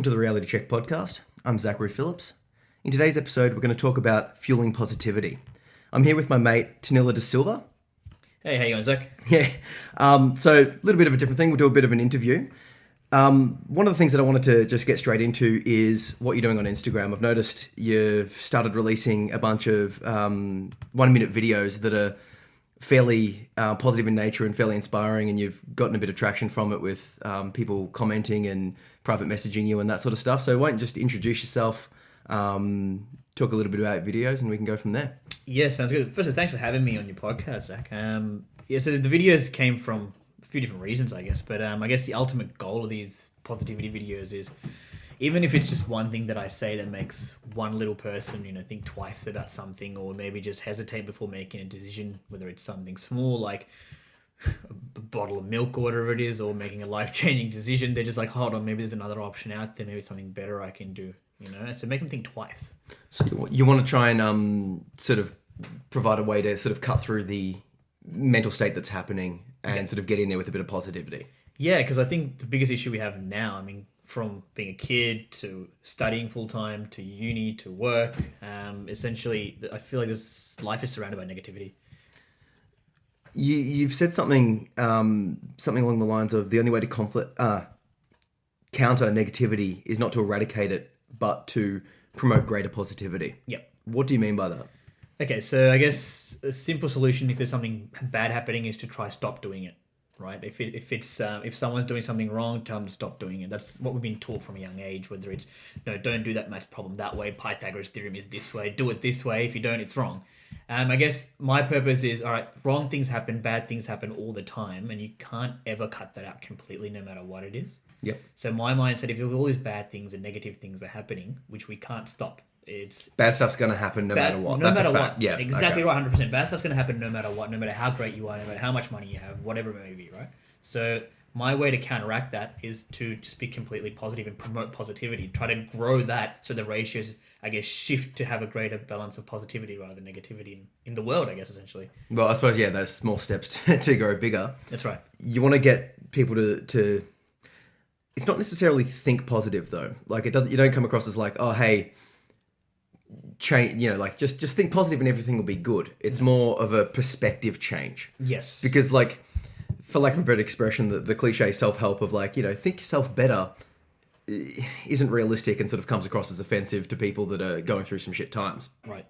to the Reality Check podcast. I'm Zachary Phillips. In today's episode, we're going to talk about fueling positivity. I'm here with my mate, Tanila De Silva. Hey, how you going, Zach? Yeah. So a little bit of a different thing. We'll do a bit of an interview. One of the things that I wanted to just get straight into is what you're doing on Instagram. I've noticed you've started releasing a bunch of 1-minute videos that are fairly positive in nature and fairly inspiring, and you've gotten a bit of traction from it with people commenting and private messaging you and that sort of stuff. So why don't you just introduce yourself, talk a little bit about videos, and we can go from there. Yeah, sounds good. First, thanks for having me on your podcast, Zach. So the videos came from a few different reasons, I guess. But I guess the ultimate goal of these positivity videos is, even if it's just one thing that I say that makes one little person, think twice about something, or maybe just hesitate before making a decision, whether it's something small like a bottle of milk or whatever it is, or making a life-changing decision. They're just like, hold on, maybe there's another option out there, maybe something better I can do, So make them think twice. So you want to try and sort of provide a way to sort of cut through the mental state that's happening and sort of get in there with a bit of positivity. Yeah, because I think the biggest issue we have now, from being a kid to studying full-time to uni to work, essentially, I feel like this life is surrounded by negativity. You've said something along the lines of the only way to counter negativity is not to eradicate it, but to promote greater positivity. Yep. What do you mean by that? Okay, so I guess a simple solution if there's something bad happening is to try stop doing it, right? If someone's doing something wrong, tell them to stop doing it. That's what we've been taught from a young age, whether it's, don't do that maths problem that way, Pythagoras theorem is this way, do it this way, if you don't, it's wrong. I guess my purpose is, all right, wrong things happen, bad things happen all the time, and you can't ever cut that out completely no matter what it is. Yep. So my mindset, if all these bad things and negative things are happening, which we can't stop, it's bad stuff's going to happen no matter what. No matter a fact. what. Yeah, exactly okay. right, 100%. Bad stuff's going to happen no matter what, no matter how great you are, no matter how much money you have, whatever it may be, right? So my way to counteract that is to just be completely positive and promote positivity. Try to grow that so the ratios, I guess, shift to have a greater balance of positivity rather than negativity in the world, I guess, essentially. Well, I suppose, those small steps to grow bigger. That's right. You want to get people to it's not necessarily think positive though. Like you don't come across as like, oh, hey, change, just think positive and everything will be good. It's more of a perspective change. Yes. Because for lack of a better expression, the cliche self-help of think yourself better isn't realistic and sort of comes across as offensive to people that are going through some shit times. Right.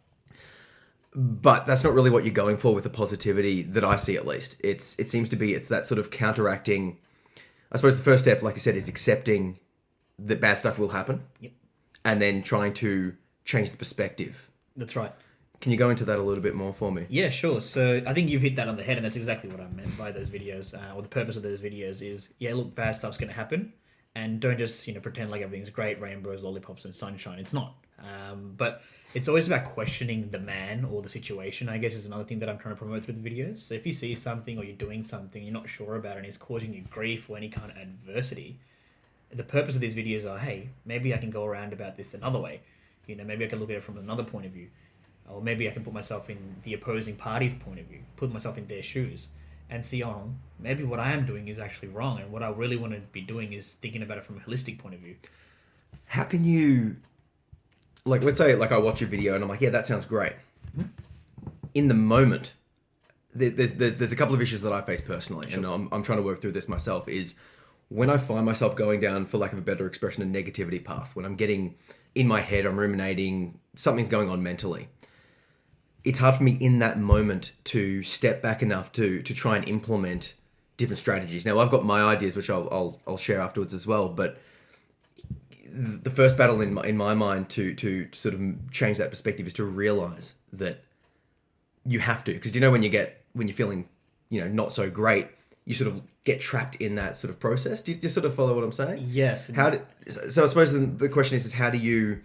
But that's not really what you're going for with the positivity that I see, at least. It seems to be, it's that sort of counteracting. I suppose the first step, like you said, is accepting that bad stuff will happen. Yep. And then trying to change the perspective. That's right. Can you go into that a little bit more for me? Yeah, sure. So I think you've hit that on the head, and that's exactly what I meant by those videos, or the purpose of those videos is, look, bad stuff's going to happen, and don't just, pretend like everything's great, rainbows, lollipops, and sunshine. It's not. But it's always about questioning the man or the situation, I guess, is another thing that I'm trying to promote through the videos. So if you see something or you're doing something you're not sure about and it's causing you grief or any kind of adversity, the purpose of these videos are, hey, maybe I can go around about this another way. Maybe I can look at it from another point of view. Or maybe I can put myself in the opposing party's point of view, put myself in their shoes, and see, maybe what I am doing is actually wrong, and what I really want to be doing is thinking about it from a holistic point of view. How can you, let's say, I watch a video and I'm like, yeah, that sounds great. Mm-hmm. In the moment, there's a couple of issues that I face personally, sure. And I'm trying to work through this myself, is when I find myself going down, for lack of a better expression, a negativity path, when I'm getting in my head, I'm ruminating, something's going on mentally. It's hard for me in that moment to step back enough to try and implement different strategies. Now, I've got my ideas, which I'll share afterwards as well. But the first battle in my mind to sort of change that perspective is to realize that you have to, because when you're feeling not so great, you sort of get trapped in that sort of process. Do you sort of follow what I'm saying? Yes. So I suppose the question is how do you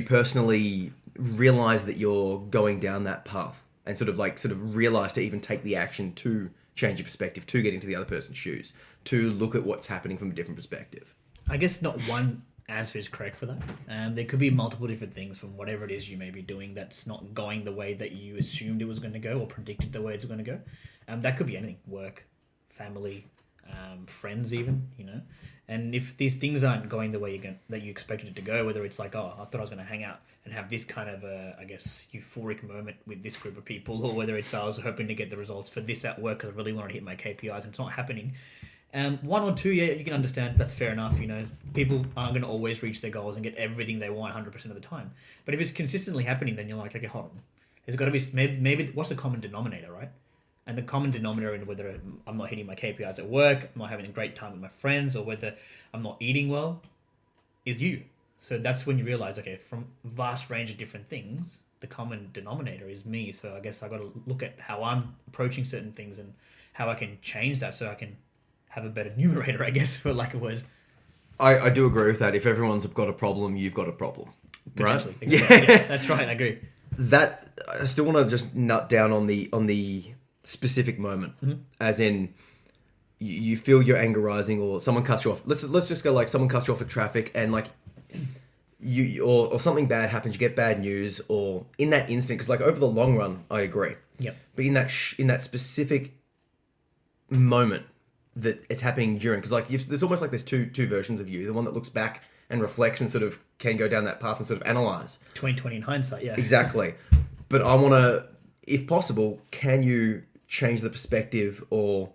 personally realize that you're going down that path and sort of realize to even take the action to change your perspective, to get into the other person's shoes, to look at what's happening from a different perspective? I guess not one answer is correct for that. There could be multiple different things from whatever it is you may be doing that's not going the way that you assumed it was going to go or predicted the way it's going to go. That could be anything: work, family, friends even, and if these things aren't going the way that you expected it to go, whether it's like, oh, I thought I was going to hang out and have this kind of I guess euphoric moment with this group of people, or whether it's I was hoping to get the results for this at work because I really wanted to hit my KPIs and it's not happening. One or two, yeah, you can understand. That's fair enough. People aren't going to always reach their goals and get everything they want 100% of the time. But if it's consistently happening, then you're like, okay, hold on. There's got to be maybe what's the common denominator, right? And the common denominator in whether I'm not hitting my KPIs at work, I'm not having a great time with my friends, or whether I'm not eating well, is you. So that's when you realize, okay, from a vast range of different things, the common denominator is me. So I guess I got to look at how I'm approaching certain things and how I can change that so I can have a better numerator, I guess, for lack of words. I do agree with that. If everyone's got a problem, you've got a problem. Right? Exactly. Yeah, that's right. I agree. That I still want to just nut down on the specific moment, as in you feel your anger rising, or someone cuts you off. Let's just go like someone cuts you off at traffic, and like you or something bad happens. You get bad news, or in that instant, because like over the long run, I agree. Yep. But in that specific moment that it's happening during, because like there's almost like there's two versions of you. The one that looks back and reflects and sort of can go down that path and sort of analyze. 20/20 in hindsight, yeah. Exactly. But I want to, if possible, can you change the perspective, or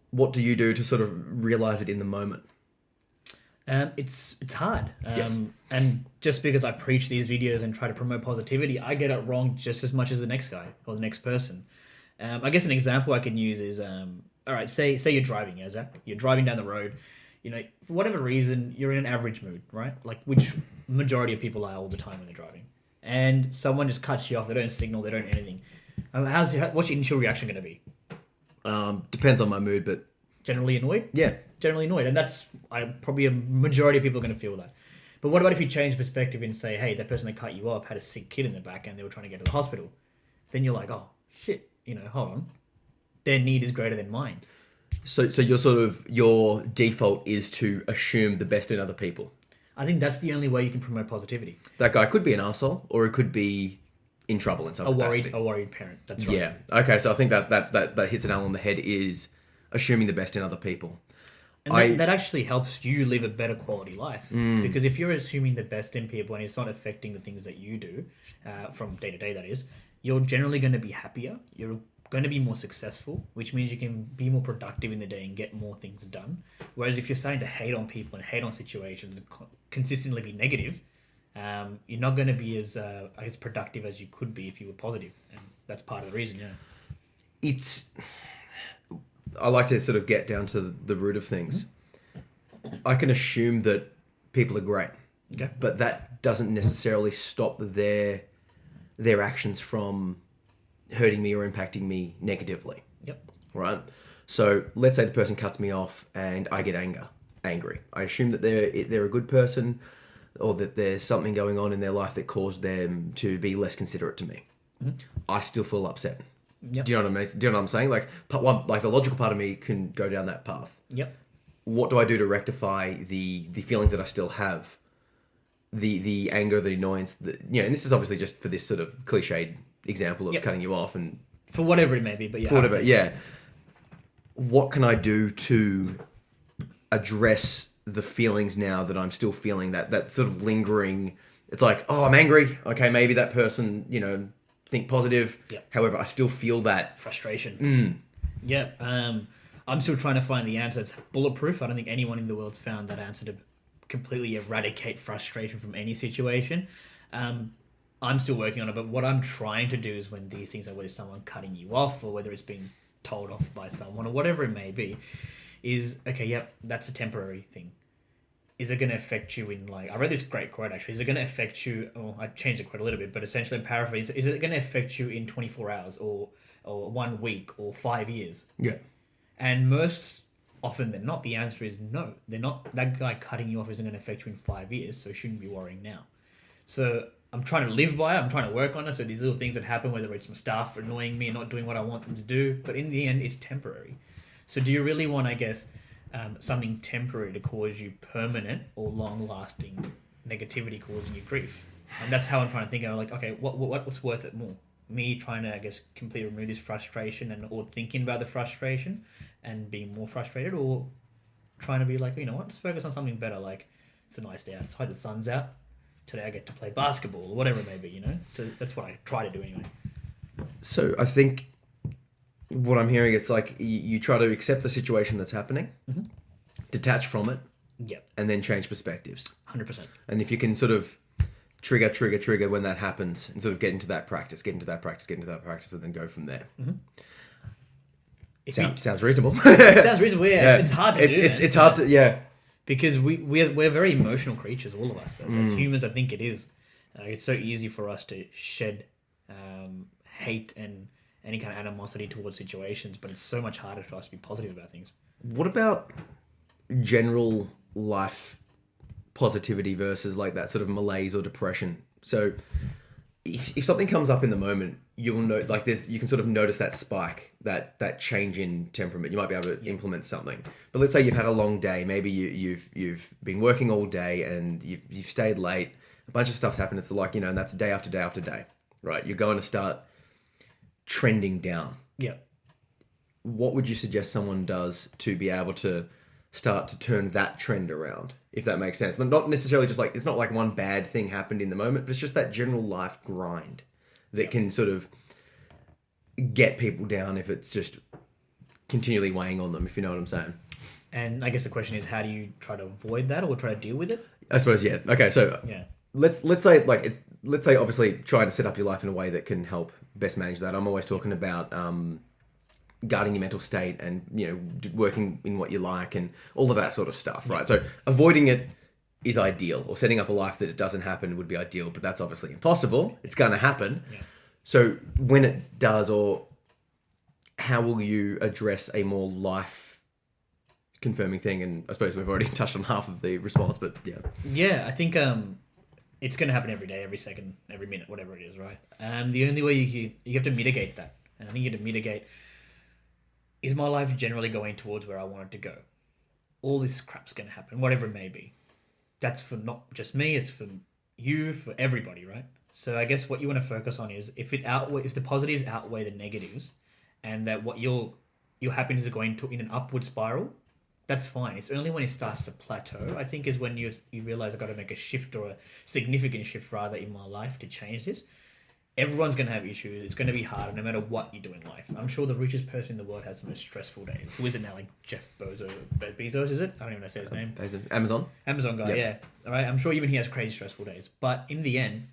what do you do to sort of realize it in the moment? It's hard. Yes. And just because I preach these videos and try to promote positivity, I get it wrong just as much as the next guy or the next person. I guess an example I can use is, all right, say you're driving, yeah, Zach? You're driving down the road. For whatever reason, you're in an average mood, right? Like, which majority of people are all the time when they're driving. And someone just cuts you off. They don't signal. They don't anything. What's your initial reaction going to be? Depends on my mood, but... Generally annoyed? Yeah. Generally annoyed. And that's probably a majority of people are going to feel that. But what about if you change perspective and say, hey, that person that cut you off had a sick kid in the back and they were trying to get to the hospital? Then you're like, oh, shit, hold on. Their need is greater than mine. So your default is to assume the best in other people. I think that's the only way you can promote positivity. That guy could be an arsehole, or it could be in trouble in some capacity. A worried parent. That's right. Yeah. Okay. So I think that hits an nail on the head, is assuming the best in other people. And that actually helps you live a better quality life. Because if you're assuming the best in people and it's not affecting the things that you do, from day to day, that is, you're generally going to be happier. You're going to be more successful, which means you can be more productive in the day and get more things done. Whereas if you're starting to hate on people and hate on situations and consistently be negative, you're not going to be as productive as you could be if you were positive. And that's part of the reason, yeah. I like to sort of get down to the root of things. I can assume that people are great, okay, but that doesn't necessarily stop their actions from hurting me or impacting me negatively. Yep. Right? So let's say the person cuts me off and I get angry. I assume that they're a good person, or that there's something going on in their life that caused them to be less considerate to me. I still feel upset. Yep. Do you know what I mean? Do you know what I'm saying? Like, the logical part of me can go down that path. Yep. What do I do to rectify the feelings that I still have? The anger, the annoyance, and this is obviously just for this sort of cliched example of cutting you off, and for whatever it may be, but yeah. For whatever, yeah. What can I do to address the feelings now that I'm still feeling, that sort of lingering? It's like, oh, I'm angry. Okay, maybe that person, think positive. Yep. However, I still feel that frustration. Yep. I'm still trying to find the answer. It's bulletproof. I don't think anyone in the world's found that answer to completely eradicate frustration from any situation. I'm still working on it, but what I'm trying to do is when these things are, whether it's someone cutting you off or whether it's being told off by someone or whatever it may be, is, okay, yep, that's a temporary thing. Is it going to affect you in, I read this great quote actually, is it going to affect you, I changed the quote a little bit, but essentially in paraphrase, is it going to affect you in 24 hours or 1 week or 5 years? Yeah. And most often than not, the answer is no. They're not. That guy cutting you off isn't going to affect you in 5 years, so you shouldn't be worrying now. So I'm trying to live by it. I'm trying to work on it. So these little things that happen, whether it's some staff annoying me and not doing what I want them to do, but in the end, it's temporary. So do you really want, I guess, something temporary to cause you permanent or long-lasting negativity causing you grief? And that's how I'm trying to think of, okay, what's worth it more? me trying to, I guess, completely remove this frustration or thinking about the frustration and being more frustrated, or trying to be like, you know what, let's focus on something better. Like, it's a nice day outside, the sun's out. Today I get to play basketball or whatever it may be, you know? So that's what I try to do anyway. So I think what I'm hearing is like you try to accept the situation that's happening, detach from it, Yep. and then change perspectives. 100%. And if you can sort of trigger when that happens and sort of get into that practice, and then go from there. Sounds reasonable. It sounds reasonable, yeah. It's hard to do. It's hard to, yeah. Because we're very emotional creatures, all of us. As humans, I think it is. It's so easy for us to shed hate and any kind of animosity towards situations, but it's so much harder for us to be positive about things. What about general life positivity versus like that sort of malaise or depression? So if something comes up in the moment, you'll know, like you can sort of notice that spike, that change in temperament. You might be able to implement something. But let's say you've had a long day. Maybe you've been working all day and you've stayed late. A bunch of stuff's happened. It's like, you know, and that's day after day after day, right? You're going to start trending down. Yeah. What would you suggest someone does to be able to start to turn that trend around, if that makes sense? Not necessarily just like, it's not like one bad thing happened in the moment, but it's just that general life grind that can sort of get people down if it's just continually weighing on them, if you know what I'm saying. And I guess the question is, how do you try to avoid that or try to deal with it? I suppose, yeah. Okay, so yeah. Let's say obviously trying to set up your life in a way that can help best manage that. I'm always talking about guarding your mental state and, you know, working in what you like and all of that sort of stuff, right? So avoiding it is ideal, or setting up a life that it doesn't happen would be ideal, but that's obviously impossible. It's going to happen. Yeah. So when it does, or how will you address a more life confirming thing? And I suppose we've already touched on half of the response, but yeah. Yeah, I think it's going to happen every day, every second, every minute, whatever it is, right? The only way you have to mitigate that, and I think you have to mitigate, is my life generally going towards where I want it to go? All this crap's going to happen, whatever it may be. That's for not just me, it's for you, for everybody, right? So I guess what you want to focus on is if the positives outweigh the negatives, and that what your happiness is going to in an upward spiral, that's fine. It's only when it starts to plateau, I think, is when you realize I've got to make a shift, or a significant shift rather, in my life to change this. Everyone's going to have issues. It's going to be hard no matter what you do in life. I'm sure the richest person in the world has the most stressful days. Who is it now? Like Jeff Bezos, is it? I don't even know how to say his name. Amazon guy, yeah. All right. I'm sure even he has crazy stressful days. But in the end,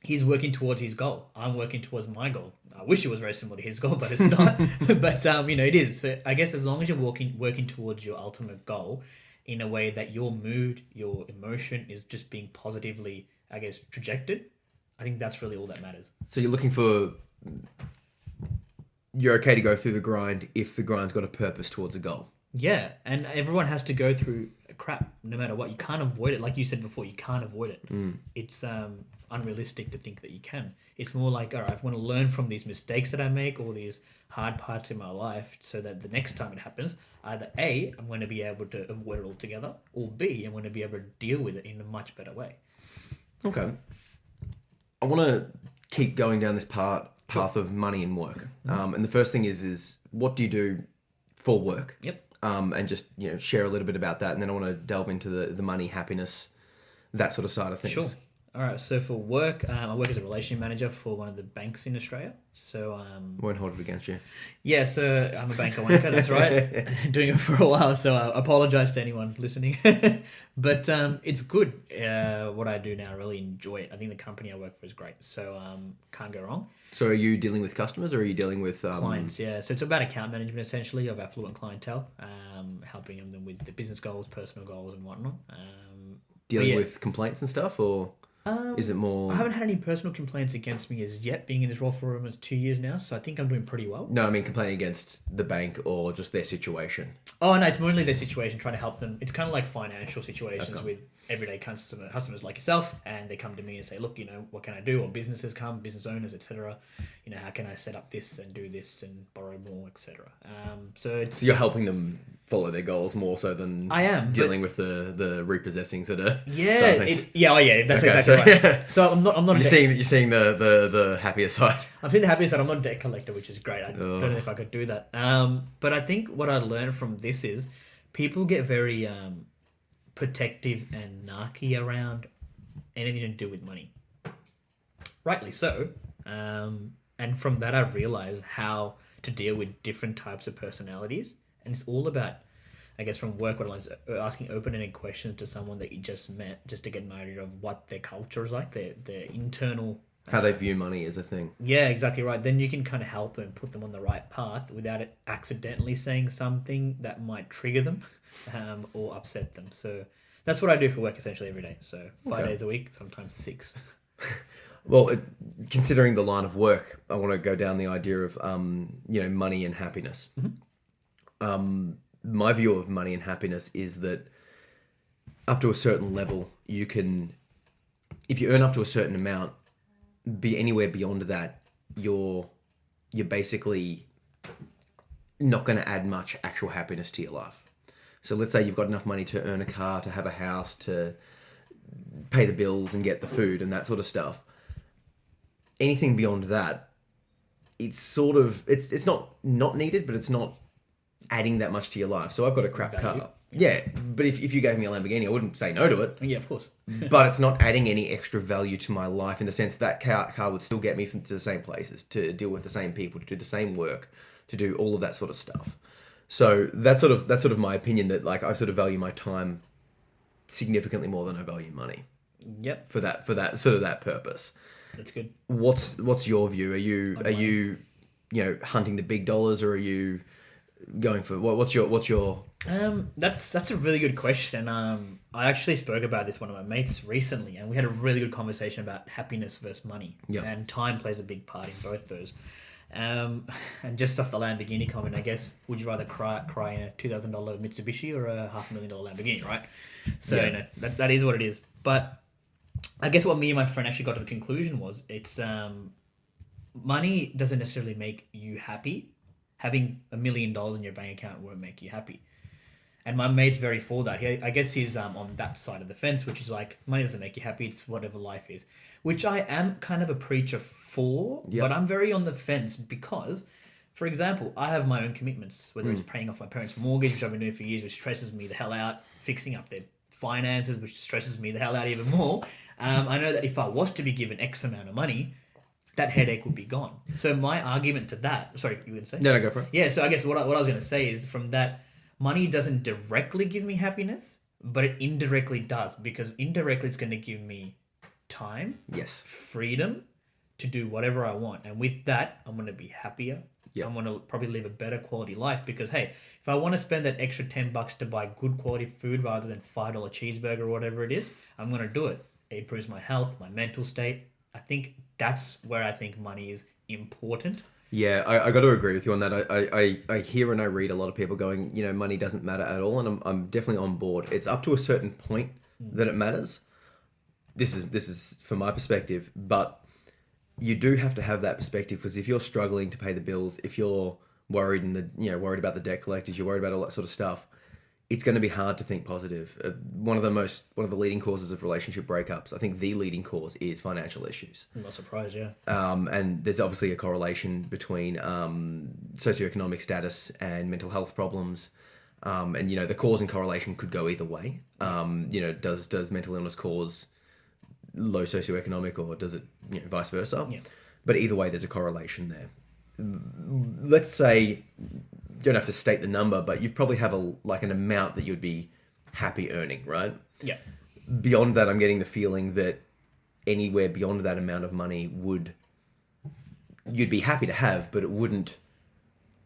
he's working towards his goal. I'm working towards my goal. I wish it was very similar to his goal, but it's not. But, you know, it is. So I guess as long as you're working towards your ultimate goal in a way that your mood, your emotion is just being positively, I guess, trajected, I think that's really all that matters. So you're okay to go through the grind if the grind's got a purpose towards a goal. Yeah, and everyone has to go through crap no matter what. You can't avoid it. Like you said before, you can't avoid it. It's unrealistic to think that you can. It's more like, all right, I want to learn from these mistakes that I make, all these hard parts in my life, so that the next time it happens, either A, I'm going to be able to avoid it altogether, or B, I'm going to be able to deal with it in a much better way. Okay. I want to keep going down this path of money and work. And the first thing is what do you do for work? Yep. And just, you know, share a little bit about that. And then I want to delve into the money, happiness, that sort of side of things. Sure. All right. So for work, I work as a relationship manager for one of the banks in Australia. So won't hold it against you. Yeah. So I'm a banker wanker. That's right. Doing it for a while. So I apologize to anyone listening. But it's good. What I do now, I really enjoy it. I think the company I work for is great. So can't go wrong. So are you dealing with customers, or are you dealing with clients? Yeah. So it's about account management essentially of affluent clientele, helping them with the business goals, personal goals, and whatnot. Dealing with complaints and stuff, or is it more? I haven't had any personal complaints against me as yet, being in this role for almost 2 years now, so I think I'm doing pretty well. No, I mean complaining against the bank or just their situation. Oh, no, it's mainly their situation, trying to help them. It's kind of like financial situations with everyday customers like yourself, and they come to me and say, look, what can I do? Or businesses come, business owners, etc. How can I set up this and do this and borrow more, etc. So you're helping them follow their goals more so than I am dealing with the repossessing sort of that's Okay, exactly so- right. So I'm not you're seeing the happier side. I'm seeing the happiest side. I'm not a debt collector, which is great. I don't know if I could do that. But I think what I learned from this is people get very protective and narky around anything to do with money. Rightly so. And from that, I've realized how to deal with different types of personalities. And it's all about, I guess, from work, what I learned, asking open-ended questions to someone that you just met, just to get an idea of what their culture is like, their internal... How they view money is a thing. Yeah, exactly right. Then you can kind of help them, put them on the right path without it accidentally saying something that might trigger them or upset them. So that's what I do for work essentially every day. So 5 days a week, sometimes 6. Well, considering the line of work, I want to go down the idea of money and happiness. My view of money and happiness is that up to a certain level, you can, if you earn up to a certain amount, be anywhere beyond that, you're basically not going to add much actual happiness to your life. So let's say you've got enough money to earn a car, to have a house, to pay the bills and get the food and that sort of stuff. Anything beyond that, it's sort of, it's not needed, but it's not adding that much to your life. So I've got a crap car. Yeah, but if you gave me a Lamborghini, I wouldn't say no to it. Yeah, of course. But it's not adding any extra value to my life in the sense that car would still get me to the same places, to deal with the same people, to do the same work, to do all of that sort of stuff. So that's sort of my opinion, that like I sort of value my time significantly more than I value money. Yep. For that sort of that purpose. That's good. What's your view? Are you hunting the big dollars, or are you going for what's your That's a really good question. I actually spoke about this with one of my mates recently, and we had a really good conversation about happiness versus money. Yep. And time plays a big part in both those. And just off the Lamborghini comment, I guess, would you rather cry in a $2,000 Mitsubishi or a $500,000 Lamborghini, right? So Yeah. that is what it is. But I guess what me and my friend actually got to the conclusion was, it's money doesn't necessarily make you happy. Having $1 million in your bank account won't make you happy. And my mate's very for that. I guess he's on that side of the fence, which is like, money doesn't make you happy. It's whatever life is. Which I am kind of a preacher for, but I'm very on the fence because, for example, I have my own commitments, whether it's paying off my parents' mortgage, which I've been doing for years, which stresses me the hell out, fixing up their finances, which stresses me the hell out even more. I know that if I was to be given X amount of money, that headache would be gone. So my argument to that... Sorry, you were going to say? No, go for it. Yeah, so I guess what I was going to say is, from that, money doesn't directly give me happiness, but it indirectly does, because indirectly it's going to give me time, Yes. freedom to do whatever I want. And with that, I'm going to be happier. Yeah. I'm going to probably live a better quality life, because, hey, if I want to spend that extra $10 to buy good quality food rather than $5 cheeseburger or whatever it is, I'm going to do it. It improves my health, my mental state. I think that's where I think money is important. Yeah, I got to agree with you on that. I hear and I read a lot of people going, money doesn't matter at all, and I'm definitely on board. It's up to a certain point that it matters. This is from my perspective, but you do have to have that perspective, because if you're struggling to pay the bills, if you're worried worried about the debt collectors, you're worried about all that sort of stuff, it's going to be hard to think positive. One of the leading causes of relationship breakups, I think the leading cause, is financial issues. I'm not surprised, yeah. And there's obviously a correlation between socioeconomic status and mental health problems. And the cause and correlation could go either way. Does mental illness cause low socioeconomic, or does it vice versa? Yeah. But either way, there's a correlation there. Let's say, don't have to state the number, but you probably have an amount that you'd be happy earning, right? Yeah. Beyond that, I'm getting the feeling that anywhere beyond that amount of money you'd be happy to have, but it wouldn't,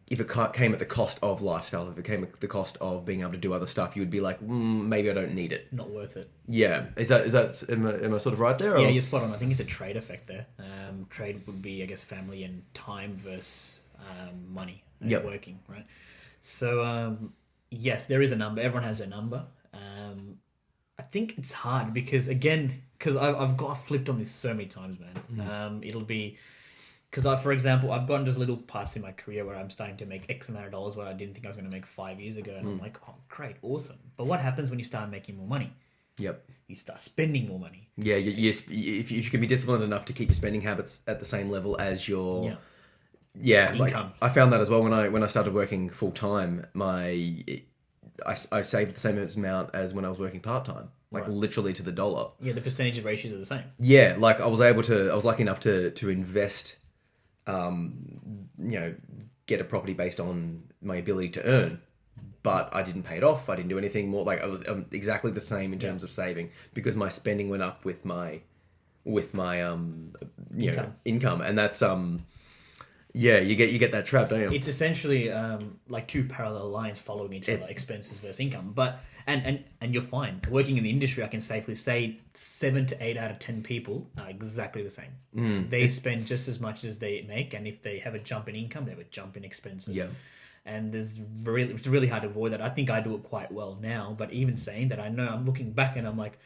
if it came at the cost of lifestyle, if it came at the cost of being able to do other stuff, you would be like, maybe I don't need it. Not worth it. Yeah. Am I sort of right there? Or? Yeah, you're spot on. I think it's a trade effect there. Trade would be, I guess, family and time versus money and working, right? So, yes, there is a number. Everyone has a number. I think it's hard because I've got flipped on this so many times, man. It'll be because for example, I've gotten just little parts in my career where I'm starting to make X amount of dollars where I didn't think I was going to make 5 years ago, and I'm like, oh, great, awesome. But what happens when you start making more money? Yep. You start spending more money. Yeah, if you can be disciplined enough to keep your spending habits at the same level as your like income. I found that as well when I started working full time. I saved the same amount as when I was working part time, like literally to the dollar. Yeah, the percentage of ratios are the same. Yeah, like I was lucky enough to invest, get a property based on my ability to earn. But I didn't pay it off. I didn't do anything more. Like I was exactly the same in terms of saving because my spending went up with my income, and that's you get that trap, don't you? It's essentially like two parallel lines following each other, expenses versus income. But and you're fine. Working in the industry, I can safely say 7 to 8 out of 10 people are exactly the same. They spend just as much as they make, and if they have a jump in income, they have a jump in expenses. Yeah. And it's really hard to avoid that. I think I do it quite well now, but even saying that, I know I'm looking back and I'm like,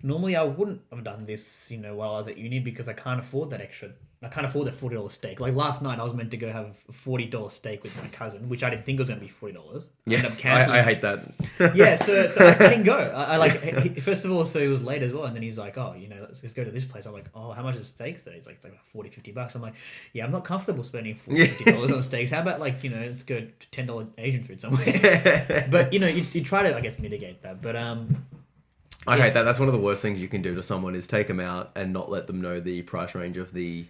normally I wouldn't have done this, while I was at uni because I can't afford that extra. I can't afford that $40 steak. Like last night, I was meant to go have a $40 steak with my cousin, which I didn't think was going to be $40. Yeah, I hate that. Yeah, so I didn't go. I like first of all, so it was late as well, and then he's like, oh, let's go to this place. I'm like, oh, how much is steak today? It's like about $40-$50. I'm like, yeah, I'm not comfortable spending $40-$50 on steaks. How about let's go to $10 Asian food somewhere. But you try to, I guess, mitigate that. But I hate that. That's one of the worst things you can do to someone is take them out and not let them know the price range of the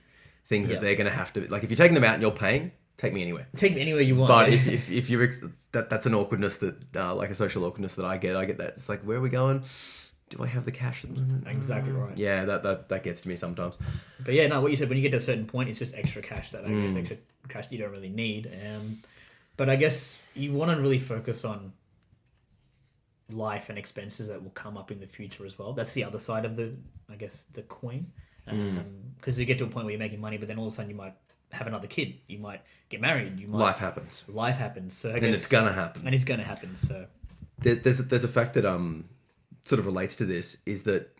thing that they're going to have to... Like, if you're taking them out and you're paying, take me anywhere. Take me anywhere you want. But if you're... That's an awkwardness that... like a social awkwardness that I get. I get that. It's like, where are we going? Do I have the cash at the moment? Exactly right. Yeah, that gets to me sometimes. But yeah, no, what you said, when you get to a certain point, it's just extra cash that I guess extra cash you don't really need. But I guess you want to really focus on life and expenses that will come up in the future as well. That's the other side of the coin. Because you get to a point where you're making money, but then all of a sudden you might have another kid, you might get married, life happens. So it's gonna happen. And it's gonna happen. So there's a fact that sort of relates to this is that,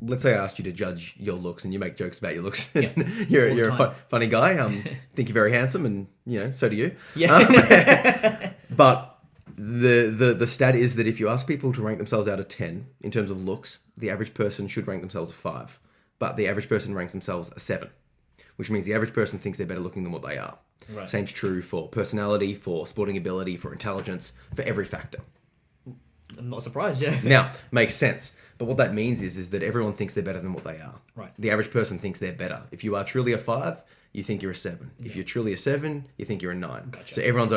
let's say I asked you to judge your looks and you make jokes about your looks. Yep. you're a funny guy. Think you're very handsome, and so do you. Yeah. But the stat is that if you ask people to rank themselves out of 10 in terms of looks, the average person should rank themselves a 5. But the average person ranks themselves a 7, which means the average person thinks they're better looking than what they are. Right. Same's true for personality, for sporting ability, for intelligence, for every factor. I'm not surprised, yeah. Now, makes sense. But what that means is that everyone thinks they're better than what they are. Right. The average person thinks they're better. If you are truly a 5, you think you're a 7. If you're truly a 7, you think you're a 9. Gotcha. So everyone's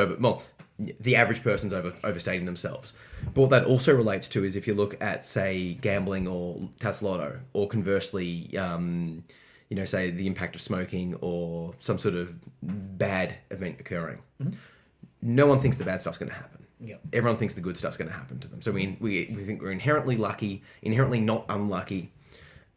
the average person's overstating themselves. But what that also relates to is if you look at, say, gambling or Taslotto, or conversely, say the impact of smoking or some sort of bad event occurring. Mm-hmm. No one thinks the bad stuff's going to happen. Yep. Everyone thinks the good stuff's going to happen to them. So we think we're inherently lucky, inherently not unlucky.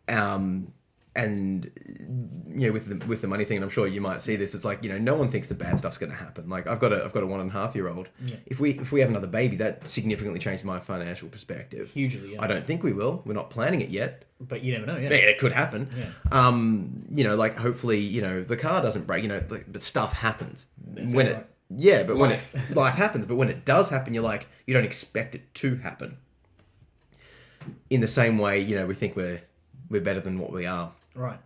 And with the money thing, and I'm sure you might see this, it's like, no one thinks the bad stuff's going to happen. Like I've got a 1.5-year-old. Yeah. If we have another baby, that significally changed my financial perspective. Hugely, yeah. I don't think we will. We're not planning it yet. But you never know, yeah. It could happen. Yeah. Like hopefully, the car doesn't break, but stuff happens. That's when right. it Yeah, but life happens, but when it does happen, you're like, you don't expect it to happen. In the same way, we think we're better than what we are. Right.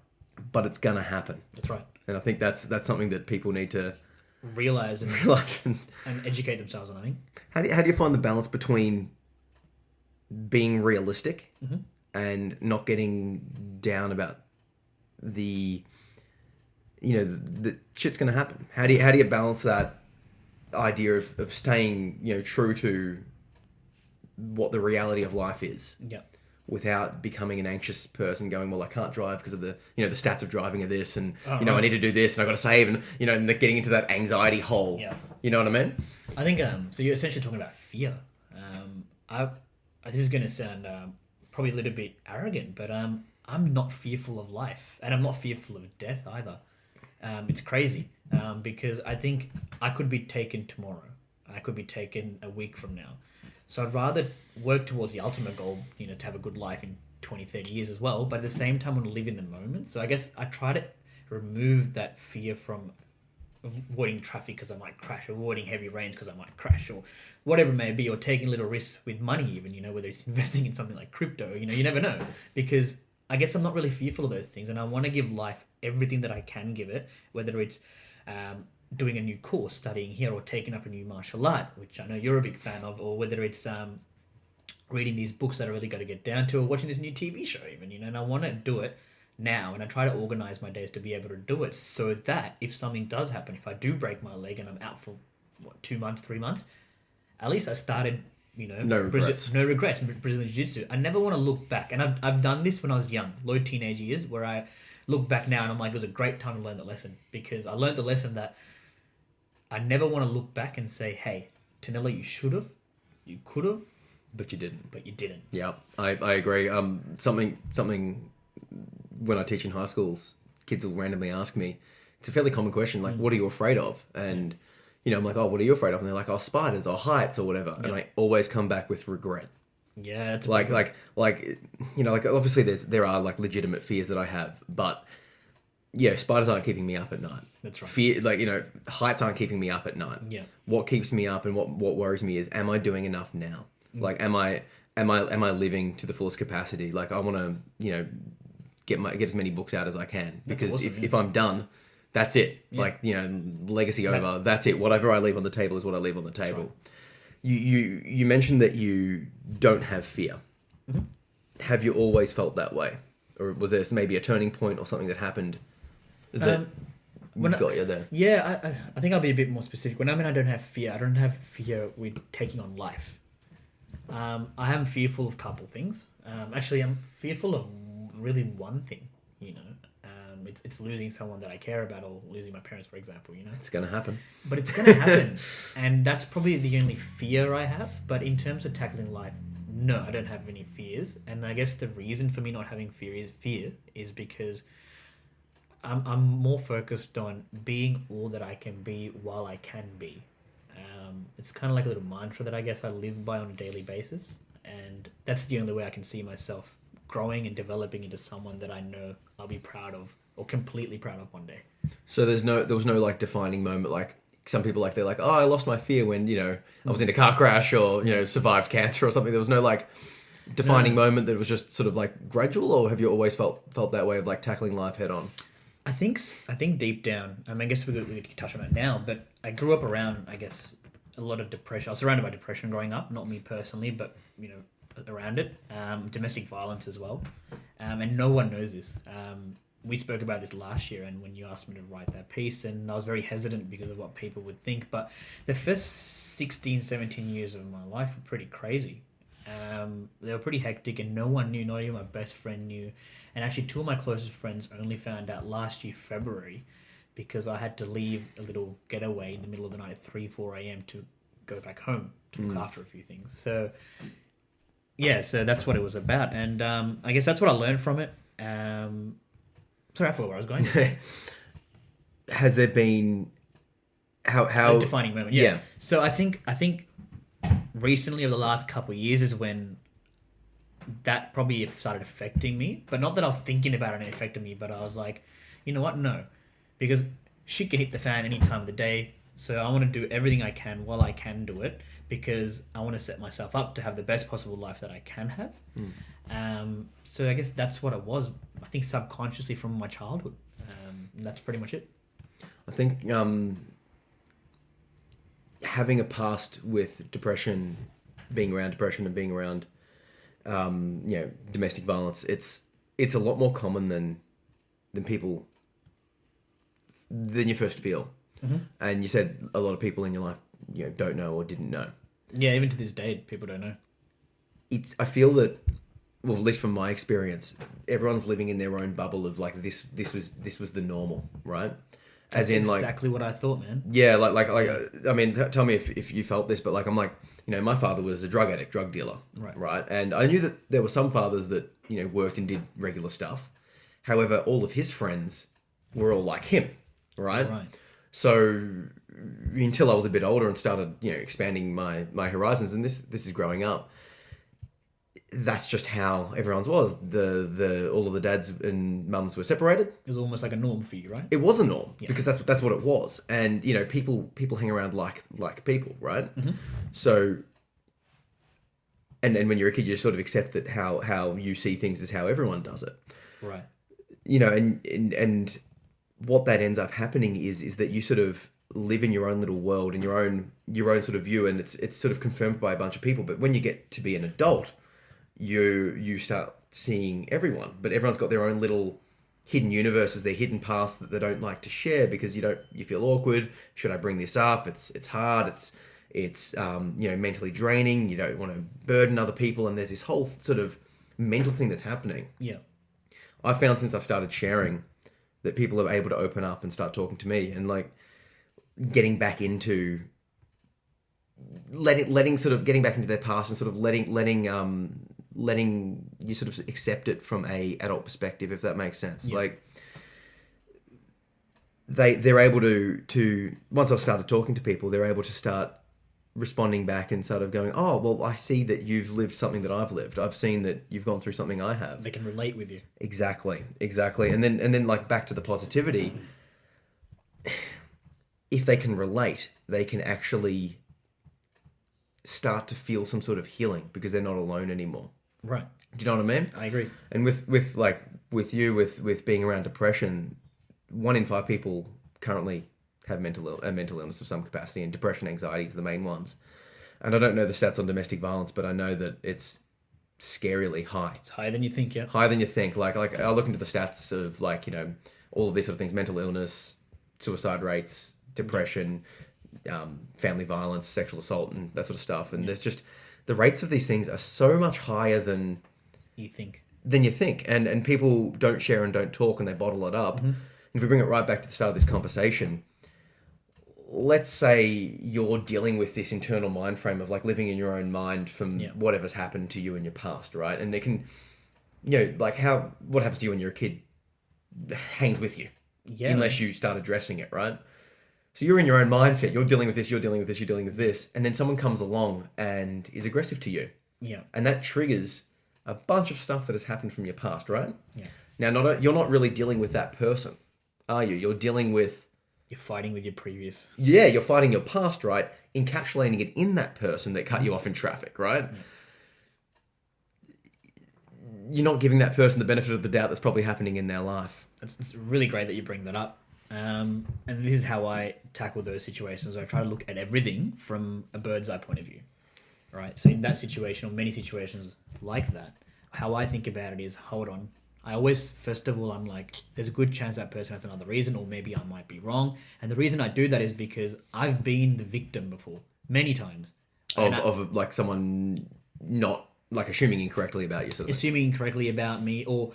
But it's gonna happen. That's right. And I think that's something that people need to realize and educate themselves on. I think. How do you find the balance between being realistic and not getting down about the shit's gonna happen? How do you balance that idea of staying true to what the reality of life is? Yeah. Without becoming an anxious person going, well, I can't drive because of the the stats of driving are this, and I need to do this, and I've got to save, and and getting into that anxiety hole. Yeah. You know what I mean? I think so. You're essentially talking about fear. This is going to sound probably a little bit arrogant, but I'm not fearful of life, and I'm not fearful of death either. It's crazy because I think I could be taken tomorrow. I could be taken a week from now. So I'd rather work towards the ultimate goal, to have a good life in 20, 30 years as well. But at the same time, I want to live in the moment. So I guess I try to remove that fear from avoiding traffic because I might crash, avoiding heavy rains because I might crash, or whatever it may be, or taking little risks with money even, whether it's investing in something like crypto, you never know. Because I guess I'm not really fearful of those things, and I want to give life everything that I can give it, whether it's doing a new course, studying here, or taking up a new martial art, which I know you're a big fan of, or whether it's reading these books that I really got to get down to, or watching this new TV show even, and I want to do it now, and I try to organize my days to be able to do it so that if something does happen, if I do break my leg and I'm out for 2 months, 3 months, at least I started, no regrets. Brazilian Jiu-Jitsu. I never want to look back, and I've done this when I was young, low teenage years, where I look back now and I'm like, it was a great time to learn the lesson, because I learned the lesson that I never want to look back and say, hey, Tanila, you should have, you could have, but you didn't. Yeah, I agree. Something when I teach in high schools, kids will randomly ask me, it's a fairly common question, like, what are you afraid of? And, I'm like, oh, what are you afraid of? And they're like, oh, spiders or heights or whatever. Yeah. And I always come back with regret. Yeah, it's like obviously there are like legitimate fears that I have, but spiders aren't keeping me up at night. That's right. Fear, heights aren't keeping me up at night. Yeah. What keeps me up and what worries me is, am I doing enough now? Like, am I living to the fullest capacity? Like, I want to, get as many books out as I can, because awesome, if I'm done, that's it. Yeah. Like, legacy over. That's it. Whatever I leave on the table is what I leave on the table. Right. You mentioned that you don't have fear. Mm-hmm. Have you always felt that way, or was there maybe a turning point or something that happened that got you there? Yeah, I think I'll be a bit more specific. When I mean I don't have fear, I don't have fear with taking on life. I am fearful of a couple things. Actually, I'm fearful of really one thing. It's losing someone that I care about, or losing my parents, for example. It's gonna happen. But it's gonna happen, and that's probably the only fear I have. But in terms of tackling life, no, I don't have any fears. And I guess the reason for me not having fear is because I'm more focused on being all that I can be while I can be. It's kind of like a little mantra that I guess I live by on a daily basis, and that's the only way I can see myself growing and developing into someone that I know I'll be proud of, or completely proud of one day. So there was no like defining moment, like some people they're like, oh, I lost my fear when I was in a car crash, or survived cancer or something. There was no like defining moment that was just sort of like gradual, or have you always felt that way of like tackling life head on? I think deep down, I guess we could touch on it now, but I grew up around, I guess, a lot of depression. I was surrounded by depression growing up, not me personally, but around it. Domestic violence as well, and no one knows this. We spoke about this last year, and when you asked me to write that piece, and I was very hesitant because of what people would think, but the first 16, 17 years of my life were pretty crazy. They were pretty hectic, and no one knew, not even my best friend knew. And actually, two of my closest friends only found out last year, February, because I had to leave a little getaway in the middle of the night at 3, 4 a.m. to go back home to look after a few things. So, yeah, so that's what it was about. And I guess that's what I learned from it. Sorry, I forgot where I was going. Has there been how a defining moment? Yeah. So I think recently, over the last couple of years, is when that probably started affecting me. But not that I was thinking about it and it affected me, but I was like, you know what? No. Because shit can hit the fan any time of the day. So I want to do everything I can while I can do it, because I want to set myself up to have the best possible life that I can have. So I guess that's what it was. I think subconsciously from my childhood. And that's pretty much it. I think having a past with depression, being around depression and being around domestic violence, it's a lot more common than people than you first feel. Mm-hmm. And you said a lot of people in your life don't know or didn't know. Yeah, even to this day, people don't know. I feel that, well, at least from my experience, everyone's living in their own bubble of like this was the normal, right? As in, like, exactly what I thought, man. Yeah, like I mean, tell me if you felt this, but like I'm like, my father was a drug addict, drug dealer, right? And I knew that there were some fathers that worked and did regular stuff. However, all of his friends were all like him, right? So until I was a bit older and started, expanding my horizons, and this is growing up. That's just how everyone's was. The all of the dads and mums were separated. It was almost like a norm for you, right? It was a norm because that's what it was, and people hang around like people, right? Mm-hmm. So, and when you're a kid, you sort of accept that how you see things is how everyone does it, Right. And what that ends up happening is that you sort of live in your own little world and your own sort of view, and it's sort of confirmed by a bunch of people. But when you get to be an adult, you start seeing everyone, but everyone's got their own little hidden universes, their hidden pasts that they don't like to share because you feel awkward. Should I bring this up? It's hard. It's mentally draining. You don't want to burden other people, and there's this whole sort of mental thing that's happening. Yeah. I found since I've started sharing that people are able to open up and start talking to me, and like getting back into getting back into their past and sort of letting you sort of accept it from a adult perspective, if that makes sense. Yeah. Like they're able to once I've started talking to people, they're able to start responding back and sort of going, oh, well, I see that you've lived something that I've lived. I've seen that you've gone through something I have. They can relate with you. Exactly. And then like back to the positivity, if they can relate, they can actually start to feel some sort of healing because they're not alone anymore. Right. Do you know what I mean? I agree. And with being around depression, 1 in 5 people currently have mental illness of some capacity, and depression, anxiety is the main ones. And I don't know the stats on domestic violence, but I know that it's scarily high. It's higher than you think, yeah. Higher than you think. Like I look into the stats of all of these sort of things: mental illness, suicide rates, depression, family violence, sexual assault, and that sort of stuff. And there's just the rates of these things are so much higher than you think. And people don't share and don't talk, and they bottle it up. Mm-hmm. If we bring it right back to the start of this conversation, let's say you're dealing with this internal mind frame of like living in your own mind from whatever's happened to you in your past, right? And it can, what happens to you when you're a kid hangs with you, unless you start addressing it, right? So you're in your own mindset, you're dealing with this, you're dealing with this, you're dealing with this, and then someone comes along and is aggressive to you. Yeah. And that triggers a bunch of stuff that has happened from your past, right? Yeah. Now, you're not really dealing with that person, are you? You're dealing with... You're fighting with your previous... Yeah, you're fighting your past, right? Encapsulating it in that person that cut you off in traffic, right? Yeah. You're not giving that person the benefit of the doubt that's probably happening in their life. It's really great that you bring that up. And this is how I tackle those situations. I try to look at everything from a bird's eye point of view, right? So in that situation, or many situations like that, how I think about it is, hold on. I always, first of all, I'm like, there's a good chance that person has another reason, or maybe I might be wrong. And the reason I do that is because I've been the victim before, many times. Of like someone not, like assuming incorrectly about you, sort of assuming incorrectly about me, or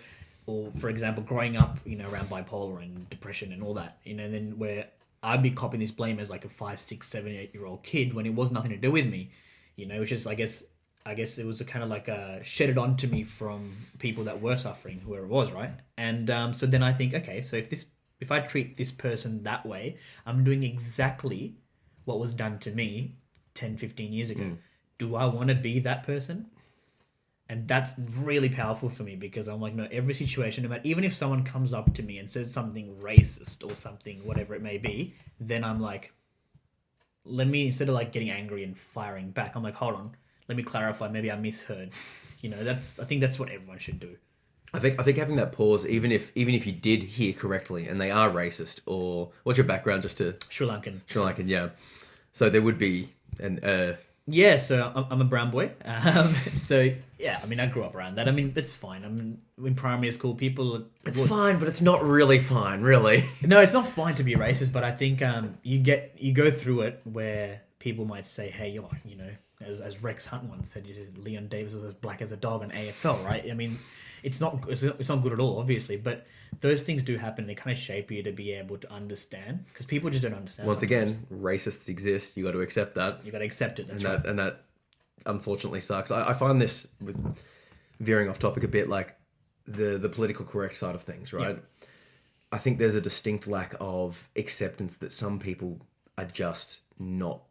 for example, growing up, around bipolar and depression and all that, then where I'd be copping this blame as like a 5, 6, 7, 8-year-old kid when it was nothing to do with me, which is, I guess it was a kind of like shedded onto me from people that were suffering, whoever it was, right? And so then I think, okay, so if I treat this person that way, I'm doing exactly what was done to me 10, 15 years ago. Do I want to be that person? And that's really powerful for me, because I'm like, no, every situation, no matter, even if someone comes up to me and says something racist or something, whatever it may be, then I'm like, instead of like getting angry and firing back, I'm like, hold on, let me clarify, maybe I misheard. I think that's what everyone should do. I think having that pause, even if you did hear correctly and they are racist, or what's your background, just to... Sri Lankan, yeah. So there would be Yeah, so I'm a brown boy. So, yeah, I grew up around that. It's fine. In primary school, people... It's fine, but it's not really fine, really. No, it's not fine to be racist, but I think you go through it where people might say, hey, as Rex Hunt once said, Leon Davis was as black as a dog on AFL, right? It's not good at all, obviously, but those things do happen. They kind of shape you to be able to understand, because people just don't understand. Once again, racists exist. You got to accept that. You got to accept it. And that unfortunately sucks. I find this, with veering off topic a bit, like the political correct side of things, right? Yeah. I think there's a distinct lack of acceptance that some people are just not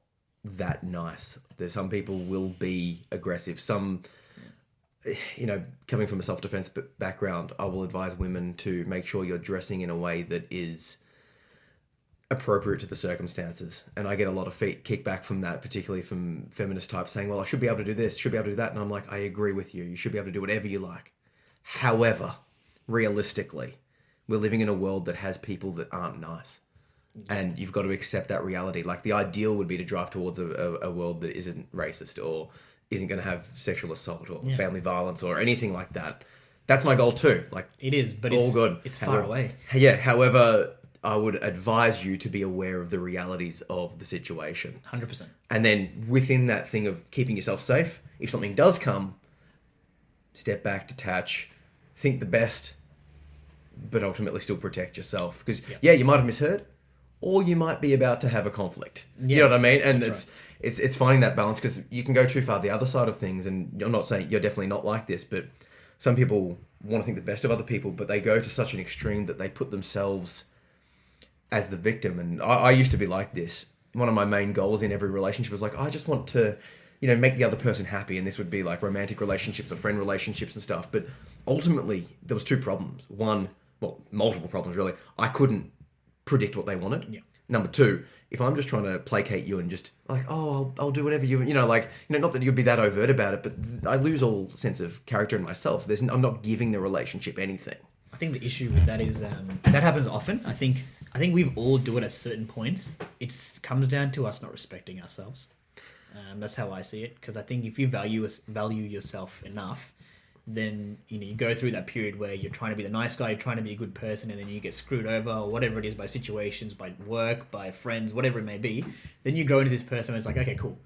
that nice. There's some people will be aggressive. Some, coming from a self-defense background, I will advise women to make sure you're dressing in a way that is appropriate to the circumstances. And I get a lot of kickback from that, particularly from feminist types saying, well, I should be able to do this, should be able to do that. And I'm like, I agree with you. You should be able to do whatever you like. However, realistically, we're living in a world that has people that aren't nice. And you've got to accept that reality. Like, the ideal would be to drive towards a world that isn't racist or isn't going to have sexual assault or family violence or anything like that. That's my goal too. Like, it is, but all good. It's far away. Yeah. However, I would advise you to be aware of the realities of the situation. 100%. And then within that thing of keeping yourself safe, if something does come, step back, detach, think the best, but ultimately still protect yourself. Because, you might have misheard, or you might be about to have a conflict. You know what I mean? And it's finding that balance, because you can go too far the other side of things. And I'm not saying you're definitely not like this, but some people want to think the best of other people, but they go to such an extreme that they put themselves as the victim. And I used to be like this. One of my main goals in every relationship was like, I just want to, make the other person happy. And this would be like romantic relationships or friend relationships and stuff. But ultimately, there was two problems. One, well, multiple problems really. I couldn't predict what they wanted. Yeah. Number two, if I'm just trying to placate you and just like, I'll do whatever you, not that you'd be that overt about it, but I lose all sense of character in myself. I'm not giving the relationship anything. I think the issue with that is that happens often. I think we've all do it at certain points. It comes down to us not respecting ourselves. That's how I see it. Because I think if you value yourself enough, then you go through that period where you're trying to be the nice guy, you're trying to be a good person, and then you get screwed over or whatever it is by situations, by work, by friends, whatever it may be. Then you grow into this person and it's like, okay, cool.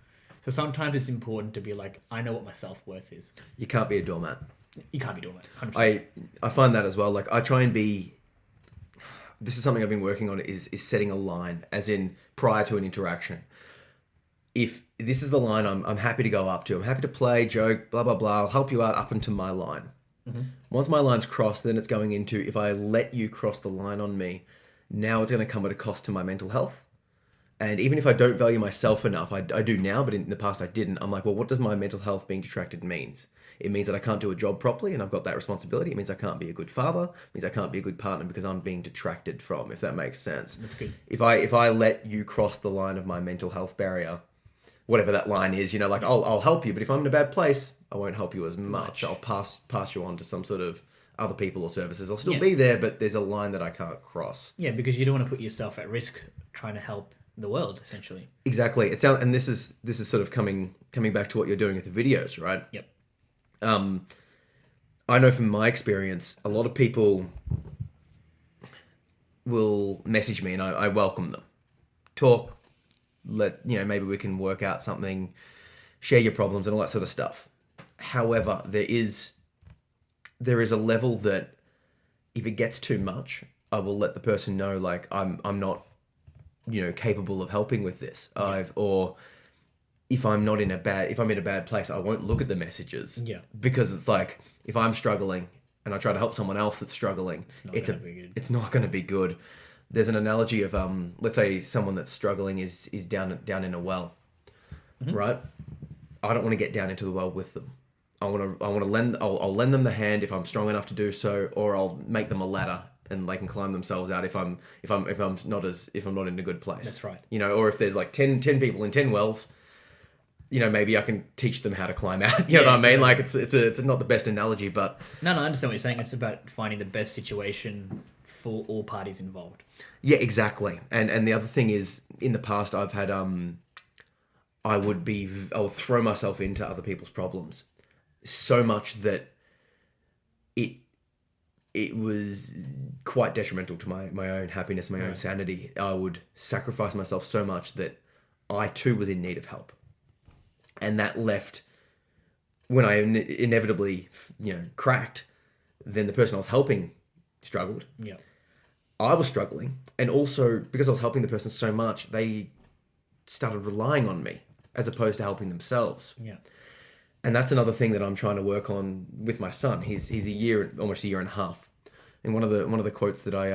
So sometimes it's important to be like, I know what my self-worth is. You can't be a doormat. You can't be doing that. 100%. I find that as well. Like, I try and be. This is something I've been working on. Is setting a line, as in prior to an interaction. If this is the line I'm happy to go up to, I'm happy to play, joke, blah blah blah. I'll help you out up into my line. Mm-hmm. Once my line's crossed, then it's going into, if I let you cross the line on me, now it's going to come at a cost to my mental health. And even if I don't value myself enough, I do now, but in the past I didn't. I'm like, well, what does my mental health being detracted means? It means that I can't do a job properly, and I've got that responsibility. It means I can't be a good father. It means I can't be a good partner because I'm being detracted from, if that makes sense. That's good. If I let you cross the line of my mental health barrier, whatever that line is, I'll help you, but if I'm in a bad place, I won't help you as much. I'll pass you on to some sort of other people or services. I'll still be there, but there's a line that I can't cross. Yeah, because you don't want to put yourself at risk trying to help the world, essentially. Exactly. And this is sort of coming back to what you're doing with the videos, right? Yep. I know from my experience, a lot of people will message me and I welcome them. Talk, maybe we can work out something, share your problems and all that sort of stuff. However, there is a level that if it gets too much, I will let the person know, like, I'm not, capable of helping with this. Yeah. Or if I'm in a bad place, I won't look at the messages. Yeah. Because it's like, if I'm struggling and I try to help someone else that's struggling, it's not going to be good. There's an analogy of, let's say someone that's struggling is down in a well, mm-hmm. right? I don't want to get down into the well with them. I'll lend them the hand if I'm strong enough to do so, or I'll make them a ladder and they can climb themselves out if I'm not in a good place. That's right. Or if there's like 10 people in 10 wells, maybe I can teach them how to climb out. You know what I mean? Exactly. Like it's not the best analogy, but no, I understand what you're saying. It's about finding the best situation for all parties involved. Yeah, exactly. And the other thing is, in the past, I've had I'll throw myself into other people's problems so much that it was quite detrimental to my own happiness, my own sanity. I would sacrifice myself so much that I too was in need of help. And that left, when I inevitably, cracked, then the person I was helping struggled. Yeah. I was struggling. And also, because I was helping the person so much, they started relying on me as opposed to helping themselves. Yeah. And that's another thing that I'm trying to work on with my son. He's almost a year and a half. And one of the quotes that I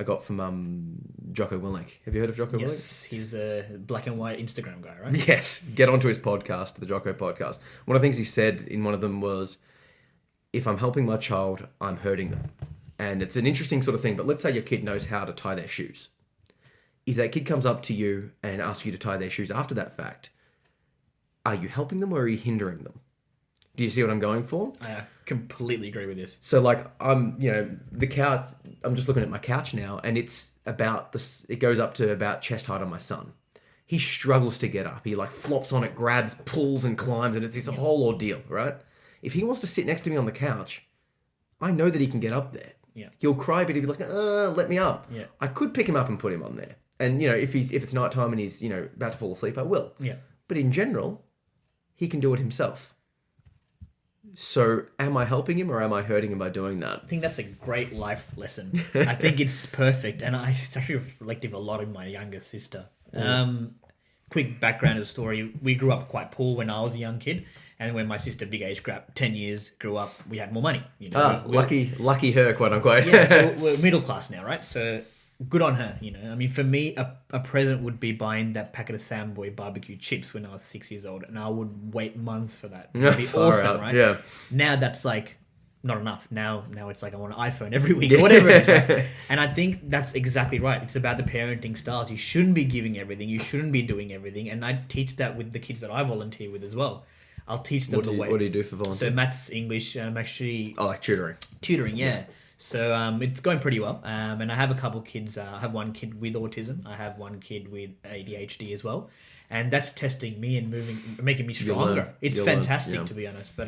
got from Jocko Willink. Have you heard of Jocko Willink? Yes, he's the black and white Instagram guy, right? Yes. Get onto his podcast, the Jocko podcast. One of the things he said in one of them was, if I'm helping my child, I'm hurting them. And it's an interesting sort of thing, but let's say your kid knows how to tie their shoes. If that kid comes up to you and asks you to tie their shoes after that fact, are you helping them or are you hindering them? Do you see what I'm going for? I completely agree with this. So like the couch, I'm just looking at my couch now and it's about this, it goes up to about chest height on my son. He struggles to get up. He like flops on it, grabs, pulls and climbs, and it's this whole ordeal, right? If he wants to sit next to me on the couch, I know that he can get up there. Yeah. He'll cry, but he'll be like, let me up. Yeah. I could pick him up and put him on there. And, if it's nighttime and he's, about to fall asleep, I will. Yeah. But in general, he can do it himself. So am I helping him or am I hurting him by doing that? I think that's a great life lesson. I think it's perfect. And it's actually reflective a lot of my younger sister. Quick background of the story. We grew up quite poor when I was a young kid. And when my sister, big age gap, 10 years, grew up, we had more money. Lucky her, quote unquote. Yeah, so we're middle class now, right? So good on her, I mean, for me, a present would be buying that packet of Samboy barbecue chips when I was 6 years old. And I would wait months for that. It'd be awesome, right? Yeah. Now that's like not enough. Now it's like I want an iPhone every week or whatever it is. Right? And I think that's exactly right. It's about the parenting styles. You shouldn't be giving everything. You shouldn't be doing everything. And I teach that with the kids that I volunteer with as well. I'll teach them the way. What do you do for volunteer? So maths, English, actually... Oh, like tutoring. Tutoring, yeah. So it's going pretty well. And I have a couple kids. I have one kid with autism. I have one kid with ADHD as well. And that's testing me and making me stronger. It's fantastic, to be honest. But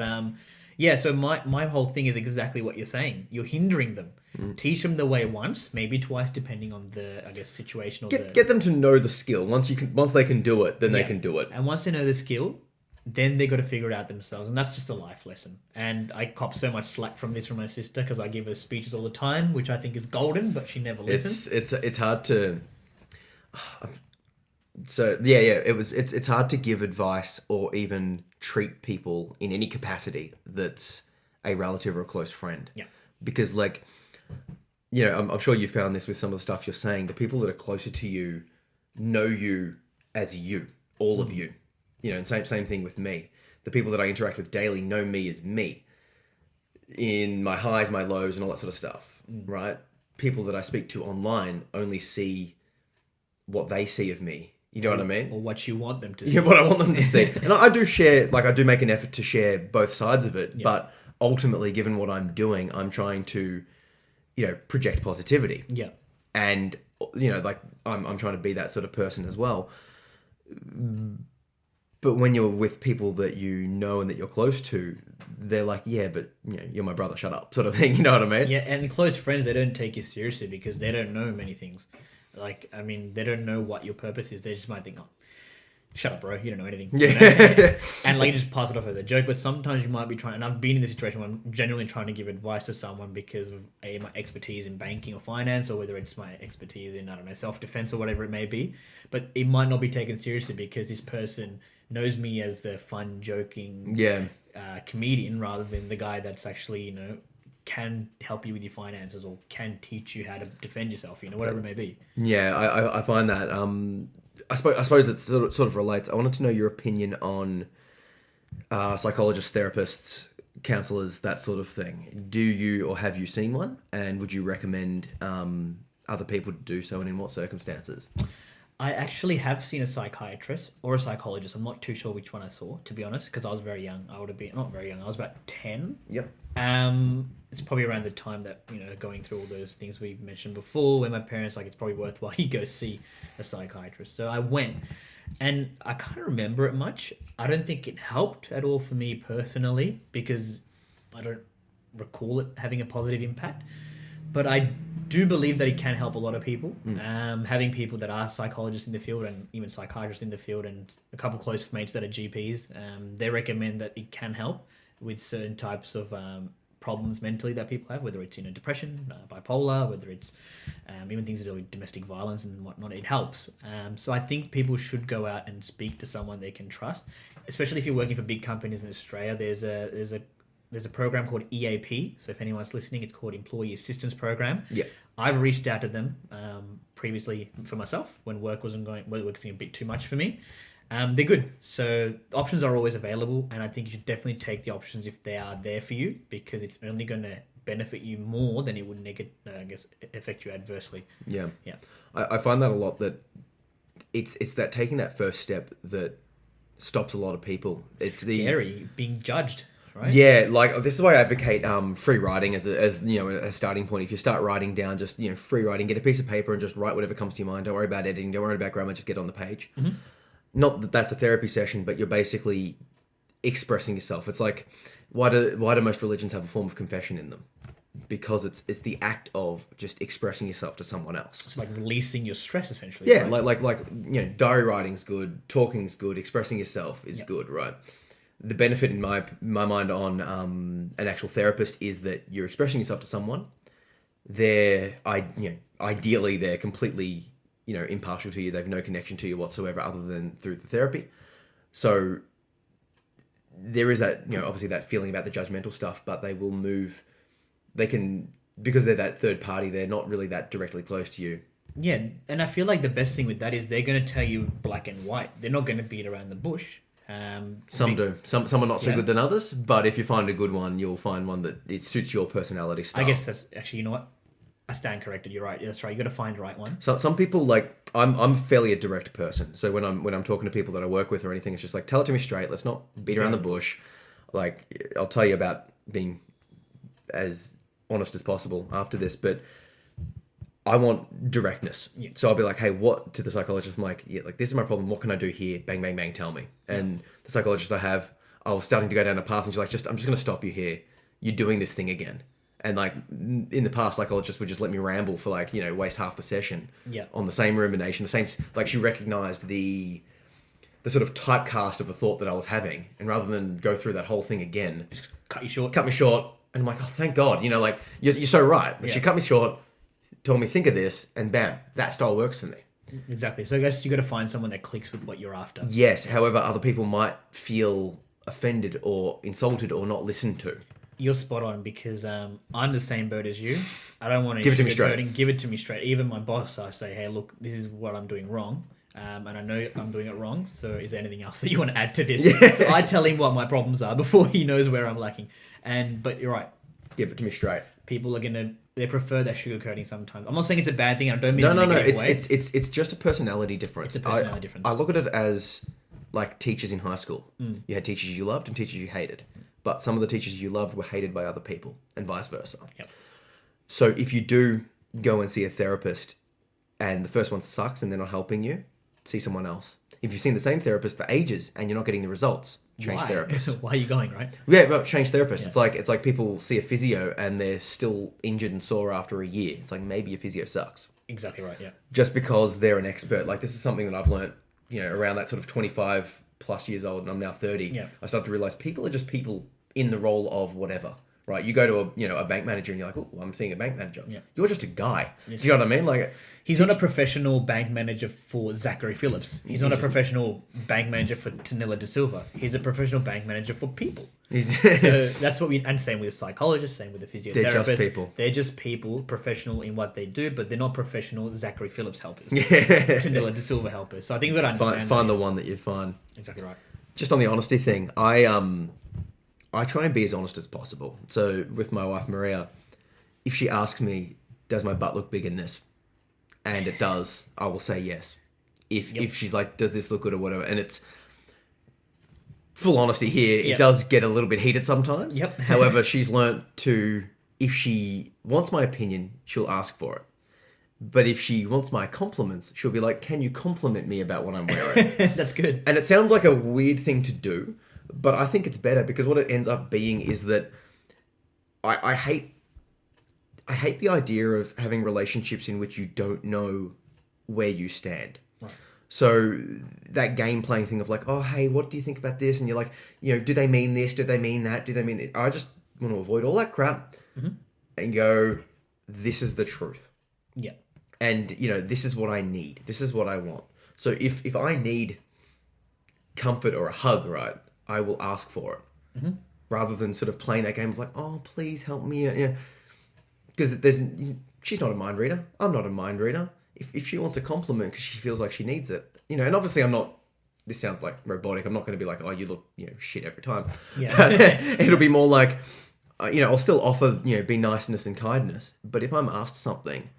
so my whole thing is exactly what you're saying. You're hindering them. Teach them the way once, maybe twice, depending on the, I guess, situation. Get them to know the skill. Once they can do it, then they can do it. And once they know the skill, then they got to figure it out themselves, and that's just a life lesson. And I cop so much slack from my sister because I give her speeches all the time, which I think is golden, but she never listens. It's hard to. So yeah, it's hard to give advice or even treat people in any capacity that's a relative or a close friend. Yeah, because I'm sure you found this with some of the stuff you're saying. The people that are closer to you know you as you, all of you. And same thing with me. The people that I interact with daily know me as me. In my highs, my lows, and all that sort of stuff, right? People that I speak to online only see what they see of me. You know what I mean? Or what you want them to see. Yeah, what I want them to see. And I do share, I do make an effort to share both sides of it. Yeah. But ultimately, given what I'm doing, I'm trying to, project positivity. Yeah. And, I'm trying to be that sort of person as well. But when you're with people that you know and that you're close to, they're like, yeah, but you're my brother, shut up, sort of thing. You know what I mean? Yeah, and close friends, they don't take you seriously because they don't know many things. They don't know what your purpose is. They just might think, oh, shut up, bro, you don't know anything. Yeah. And you just pass it off as a joke. But sometimes you might be trying, and I've been in this situation where I'm genuinely trying to give advice to someone because of my expertise in banking or finance, or whether it's my expertise in, self-defense or whatever it may be. But it might not be taken seriously because this person knows me as the fun, joking comedian rather than the guy that's actually, can help you with your finances or can teach you how to defend yourself, whatever it may be. Yeah, I find that. I suppose it sort of relates. I wanted to know your opinion on psychologists, therapists, counselors, that sort of thing. Do you or have you seen one? And would you recommend other people to do so, and in what circumstances? I actually have seen a psychiatrist or a psychologist. I'm not too sure which one I saw, to be honest, because I was very young. I would have been, not very young, I was about 10. Yep. It's probably around the time that, going through all those things we mentioned before, where my parents, it's probably worthwhile you go see a psychiatrist. So I went, and I can't remember it much. I don't think it helped at all for me personally, because I don't recall it having a positive impact. But I do believe that it can help a lot of people. Having people that are psychologists in the field and even psychiatrists in the field, and a couple of close mates that are GPs, they recommend that it can help with certain types of problems mentally that people have, whether it's depression, bipolar, whether it's even things to do with domestic violence and whatnot. It helps. So I think people should go out and speak to someone they can trust, especially if you're working for big companies in Australia. There's a there's a program called EAP. So if anyone's listening, it's called Employee Assistance Program. Yeah. I've reached out to them previously for myself when work was a bit too much for me. They're good. So the options are always available, and I think you should definitely take the options if they are there for you, because it's only going to benefit you more than it would affect you adversely. Yeah. Yeah. I find that a lot, that it's that taking that first step that stops a lot of people. It's scary being judged, right? Yeah, like this is why I advocate free writing as a starting point. If you start writing down, just free writing, get a piece of paper and just write whatever comes to your mind. Don't worry about editing. Don't worry about grammar. Just get on the page. Mm-hmm. Not that that's a therapy session, but you're basically expressing yourself. It's like why do most religions have a form of confession in them? Because it's the act of just expressing yourself to someone else. It's like releasing your stress, essentially. Yeah, right? like diary writing's good, talking's good, expressing yourself is good, right? The benefit in my mind on an actual therapist is that you're expressing yourself to someone. Ideally they're completely impartial to you. They have no connection to you whatsoever other than through the therapy. So there is that obviously that feeling about the judgmental stuff, but they will move. They can, because they're that third party, they're not really that directly close to you. Yeah, and I feel like the best thing with that is they're going to tell you black and white. They're not going to beat around the bush. Some do. Some are not so good than others, but if you find a good one, you'll find one that it suits your personality style. I guess that's actually, you know what? I stand corrected. You're right. That's right. You got to find the right one. So some people, like, I'm fairly a direct person. So when I'm talking to people that I work with or anything, it's just like, tell it to me straight. Let's not beat around the bush. Like, I'll tell you about being as honest as possible after this, but I want directness. Yeah. So I'll be like, hey, what, to the psychologist, I'm like, yeah, like, this is my problem. What can I do here? Bang, bang, bang, tell me. And the psychologist I was starting to go down a path, and she's like, I'm just going to stop you here. You're doing this thing again. And like in the past, psychologists would just let me ramble for waste half the session on the same rumination, the same, like she recognized the sort of typecast of a thought that I was having. And rather than go through that whole thing again, just cut me short. And I'm like, oh, thank God, you're so right. She cut me short, told me, think of this, and bam, that style works for me. Exactly. So I guess you got to find someone that clicks with what you're after. Yes. However, other people might feel offended or insulted or not listened to. You're spot on, because I'm the same boat as you. I don't want to give it to me straight. Give it to me straight. Even my boss, I say, hey, look, this is what I'm doing wrong. And I know I'm doing it wrong. So is there anything else that you want to add to this? Yeah. So I tell him what my problems are before he knows where I'm lacking. But you're right. Give it to me straight. People are they prefer that sugarcoating sometimes. I'm not saying it's a bad thing. I don't mean no. It's just a personality difference. It's a personality difference. I look at it as like teachers in high school. You had teachers you loved and teachers you hated. But some of the teachers you loved were hated by other people, and vice versa. Yep. So if you do go and see a therapist, and the first one sucks and they're not helping you, see someone else. If you've seen the same therapist for ages and you're not getting the results, change therapist. Why are you going, right? Yeah, but change therapist. Yeah. It's like people see a physio and they're still injured and sore after a year. It's like, maybe your physio sucks. Exactly right. Yeah. Just because they're an expert. Like, this is something that I've learned, around that sort of 25 plus years old, and I'm now 30. Yeah. I started to realize people are just people in the role of whatever, right? You go to a bank manager and you're like, oh, I'm seeing a bank manager. Yeah. You're just a guy. Do you know what I mean? Like, he's not a professional bank manager for Zachary Phillips. He's not a professional bank manager for Tanila De Silva. He's a professional bank manager for people. So that's what and same with a psychologist, same with a physiotherapist. They're just people. They're just people, professional in what they do, but they're not professional Zachary Phillips helpers. Yeah. Tanila De Silva helpers. So I think we've got to understand find the one that you find. Exactly right. Just on the honesty thing, I try and be as honest as possible. So with my wife Maria, if she asks me, does my butt look big in this? And it does, I will say yes. If she's like, does this look good or whatever? And it's full honesty here. It does get a little bit heated sometimes. Yep. However, she's learnt to, if she wants my opinion, she'll ask for it. But if she wants my compliments, she'll be like, can you compliment me about what I'm wearing? That's good. And it sounds like a weird thing to do, but I think it's better, because what it ends up being is that I hate the idea of having relationships in which you don't know where you stand. Right. So that game playing thing of like, oh, hey, what do you think about this? And you're like, do they mean this? Do they mean that? Do they mean it? I just want to avoid all that crap and go, this is the truth. Yeah. And, this is what I need. This is what I want. So if I need comfort or a hug, right, I will ask for it. rather than sort of playing that game of like, oh, please help me. Because she's not a mind reader. I'm not a mind reader. If she wants a compliment because she feels like she needs it, and obviously I'm not, this sounds like robotic. I'm not going to be like, oh, you look, shit every time. Yeah. It'll be more like, I'll still offer, be niceness and kindness. But if I'm asked something,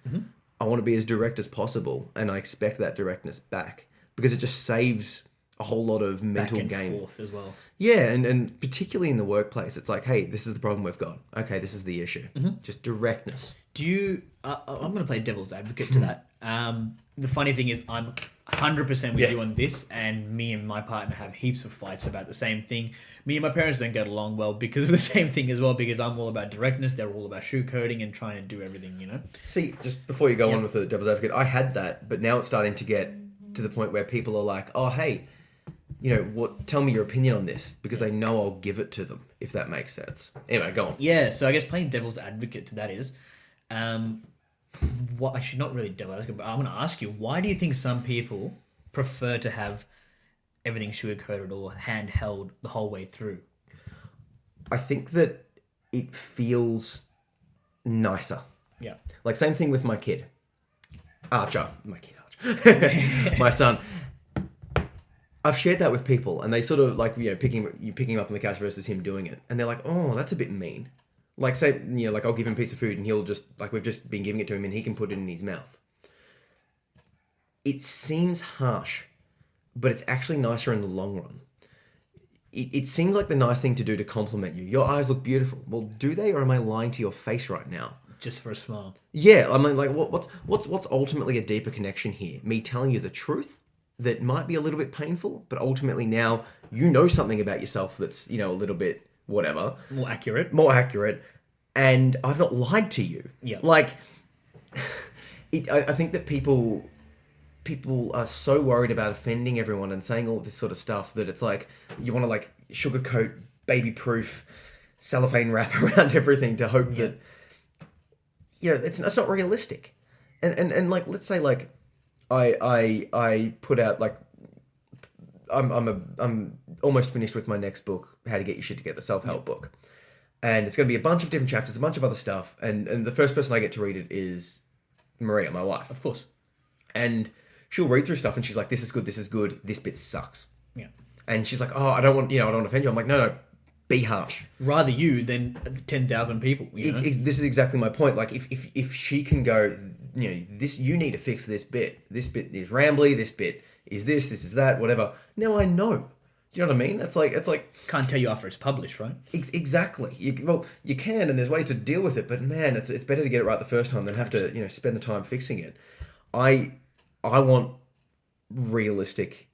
I want to be as direct as possible. And I expect that directness back because it just saves a whole lot of mental Back and game. forth as well. Yeah. And particularly in the workplace, it's like, hey, this is the problem we've got. Okay, this is the issue. Just directness. Do you... I'm going to play devil's advocate to that. The funny thing is I'm 100% with you on this, and me and my partner have heaps of fights about the same thing. Me and my parents don't get along well because of the same thing as well, because I'm all about directness, they're all about sugarcoating and trying to do everything, See, just before you go on with the devil's advocate, I had that, but now it's starting to get to the point where people are like, oh, hey, tell me your opinion on this, because they know I'll give it to them, if that makes sense. Anyway, go on. Yeah, so I guess playing devil's advocate to that is... actually not really devil's advocate, but I'm going to ask you, why do you think some people prefer to have everything sugar-coated or handheld the whole way through? I think that it feels nicer. Yeah. Like, same thing with my kid. Archer. My son. I've shared that with people, and they sort of like, picking him up on the couch versus him doing it. And they're like, oh, that's a bit mean. Like, say, like I'll give him a piece of food and he'll just, like we've just been giving it to him and he can put it in his mouth. It seems harsh, but it's actually nicer in the long run. It seems like the nice thing to do to compliment you. Your eyes look beautiful. Well, do they, or am I lying to your face right now? Just for a smile. Yeah, I mean, like, what's ultimately a deeper connection here? Me telling you the truth that might be a little bit painful, but ultimately now you know something about yourself that's, a little bit whatever. More accurate. And I've not lied to you. Yeah. Like, I think that people are so worried about offending everyone and saying all this sort of stuff that it's like, you want to like sugarcoat, baby-proof, cellophane wrap around everything to hope that, it's not realistic. And like, let's say like, I put out like, I'm almost finished with my next book, How to Get Your Shit Together, self-help book. And it's going to be a bunch of different chapters, a bunch of other stuff. And the first person I get to read it is Maria, my wife. Of course. And she'll read through stuff and she's like, this is good, this bit sucks. Yeah. And she's like, oh, I don't want to offend you. I'm like, no, be harsh. Rather you than 10,000 people, This is exactly my point. Like, if she can go, this, you need to fix this bit. This bit is rambly, this bit is this is that, whatever. Now I know. Do you know what I mean? It's like can't tell you after it's published, right? Exactly. You can, and there's ways to deal with it. But man, it's better to get it right the first time than have to spend the time fixing it. I want realistic,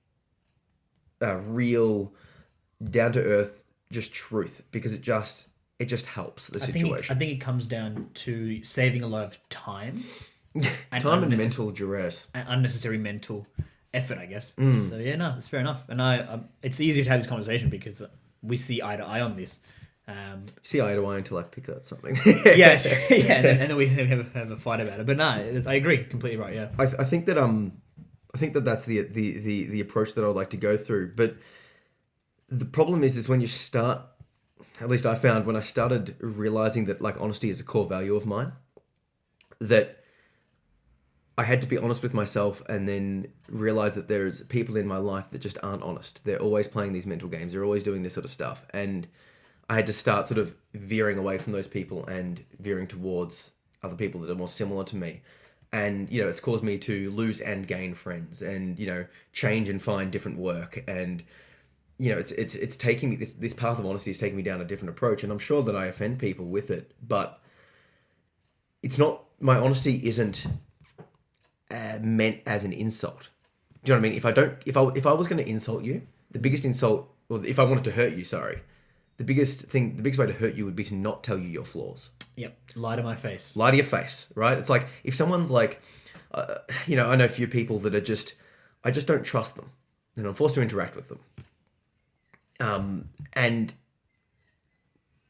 real, down to earth, just truth, because it just helps the situation. I think it comes down to saving a lot of time, and mental duress, and unnecessary mental effort, I guess. So yeah, no, that's fair enough. And it's easier to have this conversation because we see eye to eye on this. See eye to eye until I pick at something. yeah, and then we have a fight about it. But no, I agree, completely right. Yeah, I think that that's the approach that I would like to go through. But the problem is when you start, at least I found when I started realizing that like honesty is a core value of mine, that I had to be honest with myself and then realize that there's people in my life that just aren't honest. They're always playing these mental games. They're always doing this sort of stuff. And I had to start sort of veering away from those people and veering towards other people that are more similar to me. And, it's caused me to lose and gain friends and, change and find different work. And, it's taking me, this path of honesty is taking me down a different approach. And I'm sure that I offend people with it, but it's not, my honesty isn't meant as an insult. Do you know what I mean? If I was going to insult you, the biggest insult, or if I wanted to hurt you, the biggest way to hurt you would be to not tell you your flaws. Yep. Lie to my face. Lie to your face, right? It's like if someone's like, I know a few people that are I just don't trust them, and I'm forced to interact with them. And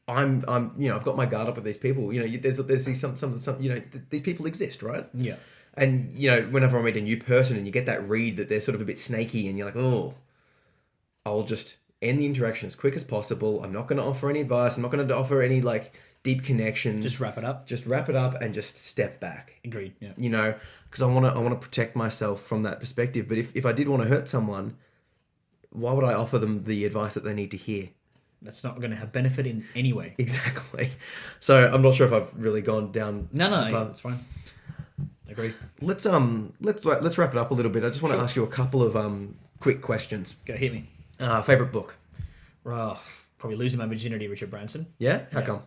I'm I've got my guard up with these people. There's these these people exist, right? Yeah. And, whenever I meet a new person and you get that read that they're sort of a bit snaky and you're like, oh, I'll just end the interaction as quick as possible. I'm not going to offer any advice. I'm not going to offer any like deep connections. Just wrap it up. Just wrap it up and just step back. Agreed. Yeah. You know, because I want to protect myself from that perspective. But if I did want to hurt someone, why would I offer them the advice that they need to hear? That's not going to have benefit in any way. Exactly. So I'm not sure if I've really gone down. No, it's fine. Agree. Let's wrap it up a little bit. I just want to ask you a couple of quick questions. Go hit me. Favorite book? Oh, probably Losing My Virginity, Richard Branson. Yeah. How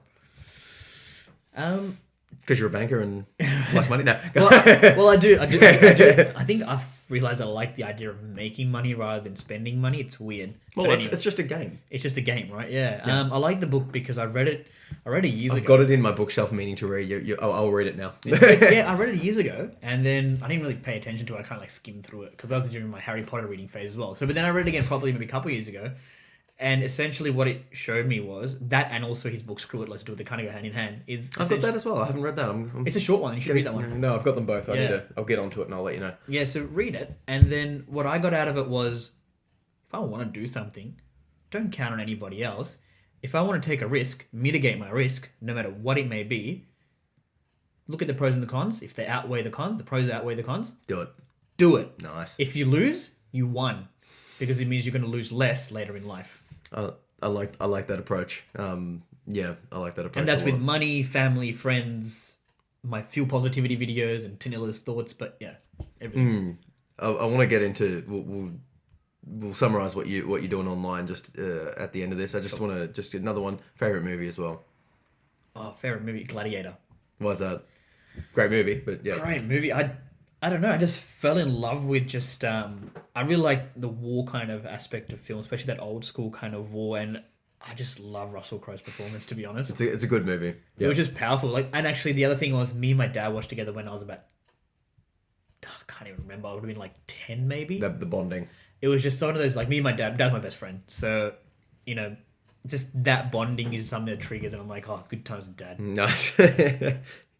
come? Because you're a banker and like money. No. well, I do. I think I've realized I like the idea of making money rather than spending money. It's weird. Well, But anyway, it's just a game. it's just a game, right? Yeah. I like the book because I read it years I've ago. got it in my bookshelf, meaning to read. I'll read it now. Yeah, I read it years ago, and then I didn't really pay attention to it. I kind of like skimmed through it because I was during my Harry Potter reading phase as well. So, but then I read it again probably maybe a couple of years ago, and essentially what it showed me was that, and also his book Screw It, Let's Do It. They kind of go hand in hand. I've got that as well. I haven't read that. It's a short one. You should read that one. No, I've got them both. I'll get onto it and I'll let you know. Yeah, so read it, and then what I got out of it was, if I want to do something, don't count on anybody else. If I want to take a risk, mitigate my risk, no matter what it may be, look at the pros and the cons. If they outweigh the cons, the pros outweigh the cons, Do it. do it. Nice. If you lose, you won, because it means you're going to lose less later in life. I like that approach. Yeah, I like that approach. And that's a with lot. money, family, friends, my fuel positivity videos, and Tanila's thoughts. But yeah, everything. I want to get into. We'll summarize what you're doing online just at the end of this. I just want to just another one favorite movie as well. Oh, favorite movie, Gladiator. Why's that? Great movie, but yeah. Great movie. I don't know. I just fell in love with just. I really like the war kind of aspect of film, especially that old school kind of war, and I just love Russell Crowe's performance. To be honest, It's a good movie. it was just powerful. Like, and actually, the other thing was me and my dad watched together when I was about. I can't even remember. I would have been like 10 maybe. The bonding. It was just one of those, like, me and my dad's my best friend. So, you know, just that bonding is something that triggers, and I'm like, oh, good times with dad. Nice.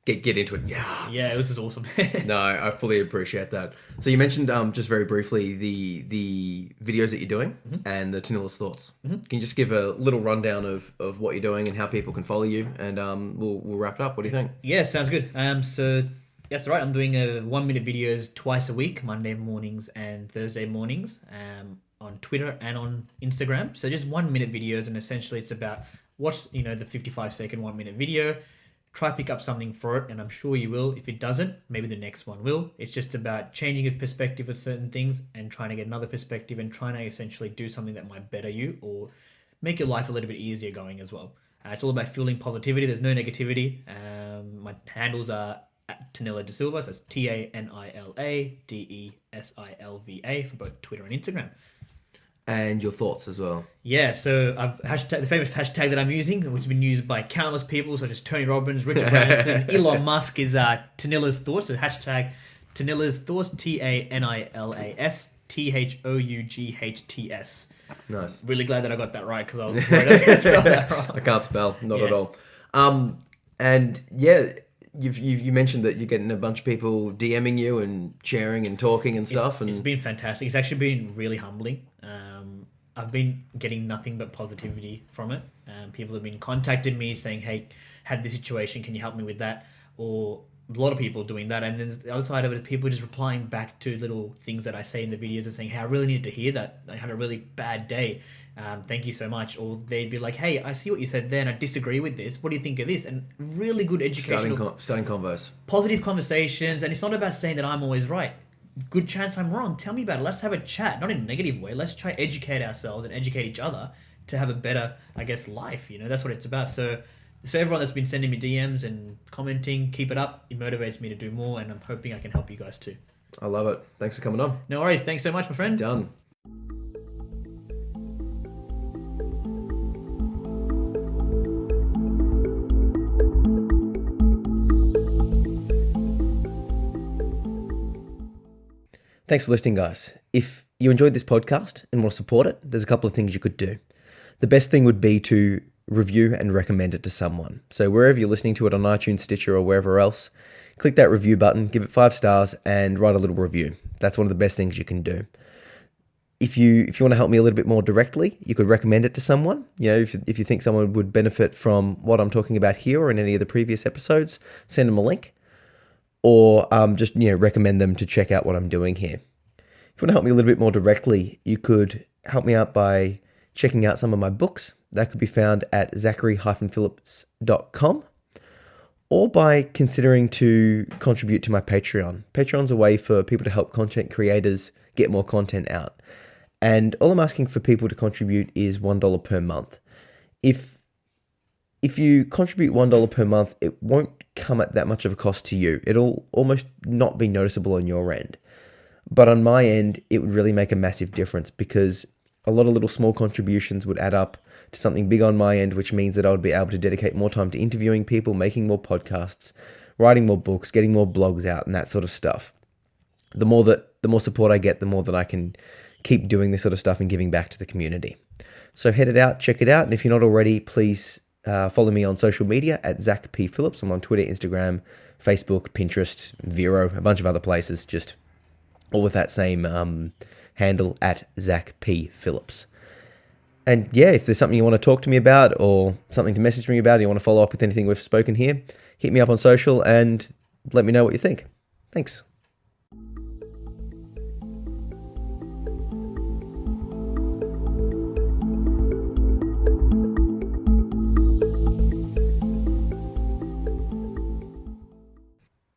Get into it. Yeah. Yeah, it was just awesome. No, I fully appreciate that. So you mentioned just very briefly the videos that you're doing and the Tanila's thoughts. Can you just give a little rundown of what you're doing and how people can follow you, and we'll wrap it up. What do you think? Yeah, sounds good. So that's right. I'm doing 1-minute videos twice a week, Monday mornings and Thursday mornings, on Twitter and on Instagram. So just 1-minute videos, and essentially it's about watch the 55-second 1-minute video. Try pick up something for it, and I'm sure you will. If it doesn't, maybe the next one will. It's just about changing a perspective of certain things and trying to get another perspective and trying to essentially do something that might better you or make your life a little bit easier going as well. It's all about fueling positivity. There's no negativity. My handles are at Tanila De Silva, so it's TANILADESILVA for both Twitter and Instagram. And your thoughts as well. Yeah, so I've the famous hashtag that I'm using, which has been used by countless people such as Tony Robbins, Richard Branson, Elon Musk, is Tanila's Thoughts. So hashtag Tanila's Thoughts, TANILASTHOUGHTS. Nice. Really glad that I got that right, because I was worried I was going to spell that wrong. I can't spell, not Yeah. at all. And yeah, you mentioned that you're getting a bunch of people DMing you and sharing and talking and stuff. It's been fantastic. It's actually been really humbling. I've been getting nothing but positivity from it. People have been contacting me saying, hey, had this situation, can you help me with that? Or a lot of people doing that. And then the other side of it is people just replying back to little things that I say in the videos and saying, hey, I really needed to hear that. I had a really bad day. Thank you so much. Or they'd be like, hey, I see what you said there and I disagree with this. What do you think of this? And really good educational... Starting convos. Positive conversations. And it's not about saying that I'm always right. Good chance I'm wrong. Tell me about it. Let's have a chat. Not in a negative way. Let's try educate ourselves and educate each other to have a better, I guess, life. That's what it's about. So everyone that's been sending me DMs and commenting, keep it up. It motivates me to do more, and I'm hoping I can help you guys too. I love it. Thanks for coming on. No worries. Thanks so much, my friend. Done. Thanks for listening, guys. If you enjoyed this podcast and want to support it, there's a couple of things you could do. The best thing would be to review and recommend it to someone. So wherever you're listening to it, on iTunes, Stitcher, or wherever else, click that review button, give it 5 stars, and write a little review. That's one of the best things you can do. if you want to help me a little bit more directly, you could recommend it to someone. If you think someone would benefit from what I'm talking about here or in any of the previous episodes, send them a link, or just recommend them to check out what I'm doing here. If you want to help me a little bit more directly, you could help me out by checking out some of my books. That could be found at zachary-phillips.com, or by considering to contribute to my Patreon. Patreon's a way for people to help content creators get more content out. And all I'm asking for people to contribute is $1 per month. If you contribute $1 per month, it won't come at that much of a cost to you. It'll almost not be noticeable on your end. But on my end, it would really make a massive difference, because a lot of little small contributions would add up to something big on my end, which means that I would be able to dedicate more time to interviewing people, making more podcasts, writing more books, getting more blogs out, and that sort of stuff. The more support I get, the more that I can keep doing this sort of stuff and giving back to the community. So head it out, check it out, and if you're not already, please follow me on social media at Zach P. Phillips. I'm on Twitter, Instagram, Facebook, Pinterest, Vero, a bunch of other places, just all with that same handle at Zach P. Phillips. And yeah, if there's something you want to talk to me about or something to message me about, or you want to follow up with anything we've spoken here, hit me up on social and let me know what you think. Thanks.